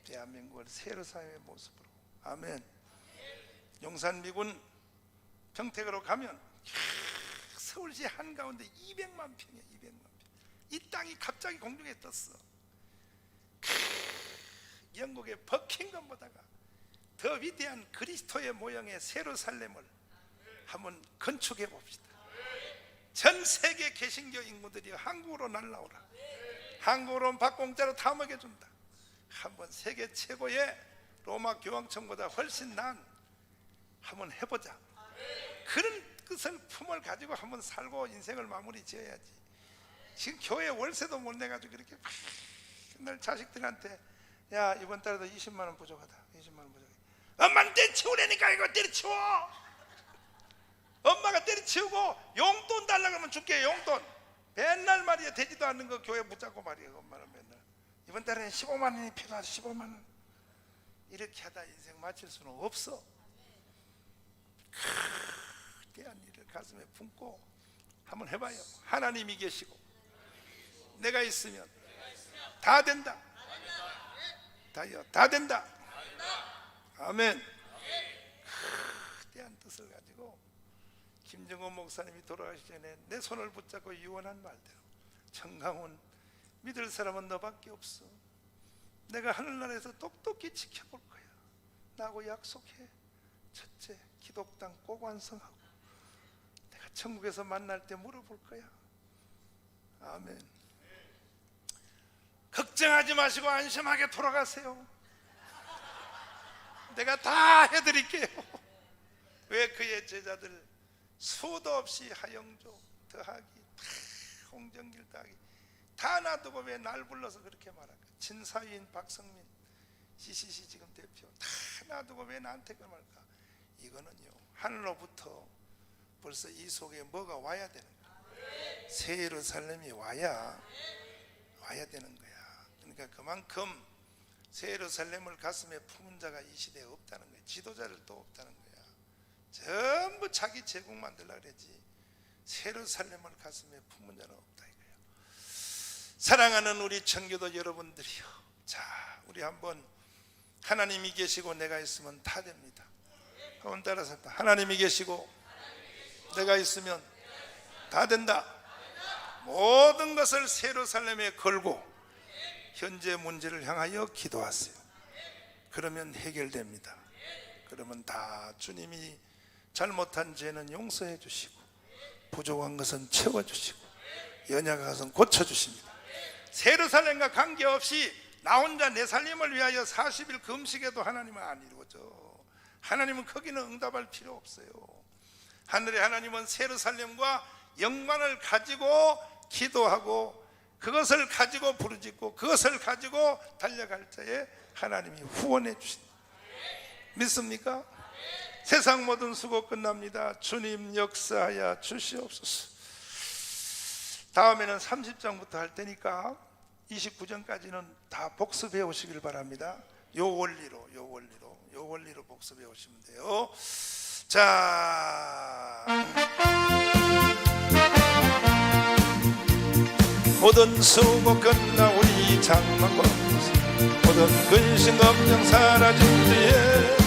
대한민국을 새 예루살렘의 모습으로. 아멘. 용산미군 평택으로 가면 서울시 한가운데 200만 평이야. 200만 평. 이 땅이 갑자기 공중에 떴어. 영국의 버킹엄보다가 더 위대한 그리스도의 모형의 새 예루살렘을 한번 건축해 봅시다. 전 세계 개신교 인구들이 한국으로 날라오라. 한국으로 오면 밥 공짜로 다 먹여준다. 한번 세계 최고의 로마 교황청보다 훨씬 나은 한번 해보자. 그런 뜻을 품을 가지고 한번 살고 인생을 마무리 지어야지. 지금 교회 월세도 못 내가지고 이렇게 맨날 자식들한테 야 이번 달에도 20만 원 부족하다. 20만 원 부족해. 엄마는 때려치우라니까 이거 때려치워. 엄마가 때려치우고 용돈 달라 그러면 줄게. 용돈 맨날 말이야 되지도 않는 거 교회 붙잡고 말이야. 엄마는 맨날 이번 달에는 15만 원이 필요하다. 15만 원. 이렇게 하다 인생 마칠 수는 없어. 거대한 일을 가슴에 품고 한번 해봐요. 하나님이 계시고 내가 있으면 다 된다. 다요, 다 된다. 아멘. 거대한 뜻을 가지고 김정은 목사님이 돌아가시기 전에 내 손을 붙잡고 유언한 말대로, 정강훈, 믿을 사람은 너밖에 없어. 내가 하늘나라에서 똑똑히 지켜볼 거야. 나하고 약속해. 첫째, 기독당 꼭 완성하고 내가 천국에서 만날 때 물어볼 거야. 아멘. 걱정하지 마시고 안심하게 돌아가세요. 내가 다 해드릴게요. 왜 그의 제자들 수도 없이 하영조, 더하기, 홍정길 더하기 다 놔두고 왜 날 불러서 그렇게 말할까? 진사위인 박성민, CCC 지금 대표 다 놔두고 왜 나한테 그 말까? 이거는요, 하늘로부터 벌써 이 속에 뭐가 와야 되는 거야. 새 예루살렘이 와야 되는 거야. 그러니까 그만큼 새 예루살렘을 가슴에 품은 자가 이 시대에 없다는 거야. 지도자를 또 없다는 거야. 전부 자기 제국 만들려고 그러지 새 예루살렘을 가슴에 품은 자는 없다 이거예요. 사랑하는 우리 청교도 여러분들이요, 자, 우리 한번 하나님이 계시고 내가 있으면 다 됩니다. 한번 따라서 하나님이 계시고 내가 있으면 다 된다. 모든 것을 새 예루살렘에 걸고 현재 문제를 향하여 기도하세요. 그러면 해결됩니다. 그러면 다 주님이 잘못한 죄는 용서해 주시고 부족한 것은 채워주시고 연약한 것은 고쳐주십니다. 새 예루살렘과 관계없이 나 혼자 내 살림을 위하여 40일 금식해도 하나님은 안 이루어져. 하나님은 거기는 응답할 필요 없어요. 하늘의 하나님은 새 예루살렘과 영광을 가지고 기도하고 그것을 가지고 부르짖고 그것을 가지고 달려갈 때에 하나님이 후원해 주신다. 믿습니까? 세상 모든 수고 끝납니다. 주님 역사하여 주시옵소서. 다음에는 30장부터 할 테니까 29장까지는 다 복습해 오시길 바랍니다. 요 원리로 복습해 오시면 돼요. 자, 모든 수고 끝나 우리 장막 걸어서 모든 근심 걱정 사라진 뒤에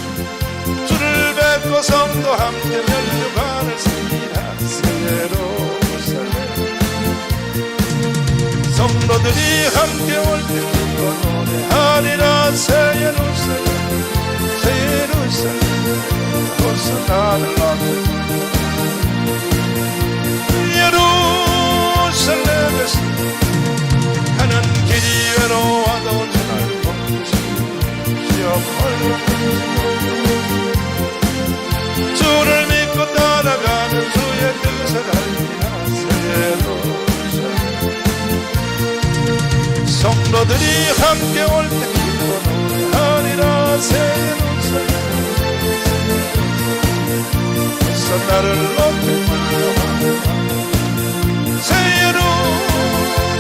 주를 뵙고 성도 함께 면류관을 씁니다. 새 예루살렘 성도들이 함께 올 때 기뻐 노래하리라. 새 예루살렘 새 예루살렘 호산나를 높여 예루살렘에서 가는 길이 외로워도 주날 봄 시험을 주를 믿고 따라가는 주의 뜻을 알리라. 새 예루살렘 성도들이 함께 올 때 기뻐 노래하리라. 새 예루살렘 나를 높여 새 예루살렘에서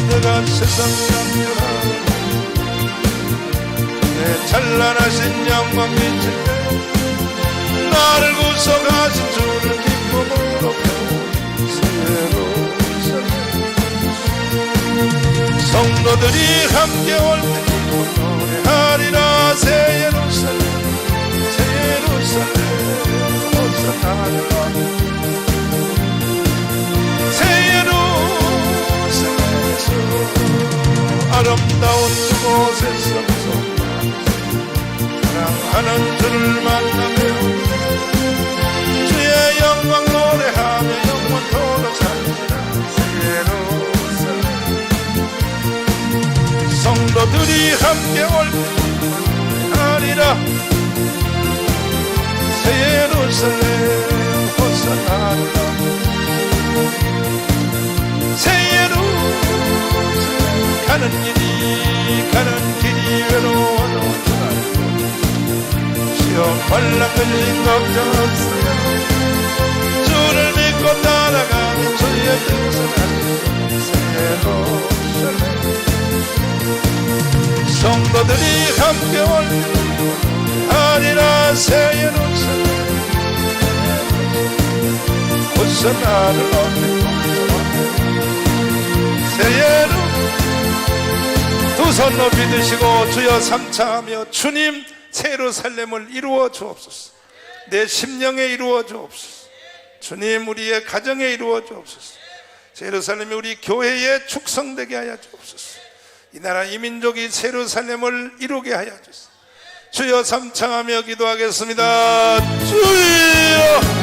내가 세상 장렬한 내 찬란하신 영광 비칠 때 나를 구속하신 주를 기쁨으로 배우리. 새 예루살렘 성도들이 함께 올 때 기뻐 노래하리라. 새 예루살렘 호산나를 새 예루살렘에서 아름다운 그곳에서 사랑하는 주를 만나며 주의 영광 노래하며 영원토록 살리라. 새 예루살렘 성도들이 함께 올 때 하리라. 새 예루살렘 호산나를 새 예루살렘 가는 길이 외로워도 주날 시험 환난 근심 걱정 없어요. 주를 믿고 따라가는 주의 뜻을 알리라. 새 예루살렘 성도들이 주께서 나를 얻는 새해는 두 손 높이 드시고 주여 삼창하며 주님 예루살렘을 이루어 주옵소서. 내 심령에 이루어 주옵소서. 주님 우리의 가정에 이루어 주옵소서. 예루살렘이 우리 교회에 축성되게 하여 주옵소서. 이 나라 이 민족이 예루살렘을 이루게 하여 주옵소서. 주여 삼창하며 기도하겠습니다. 주여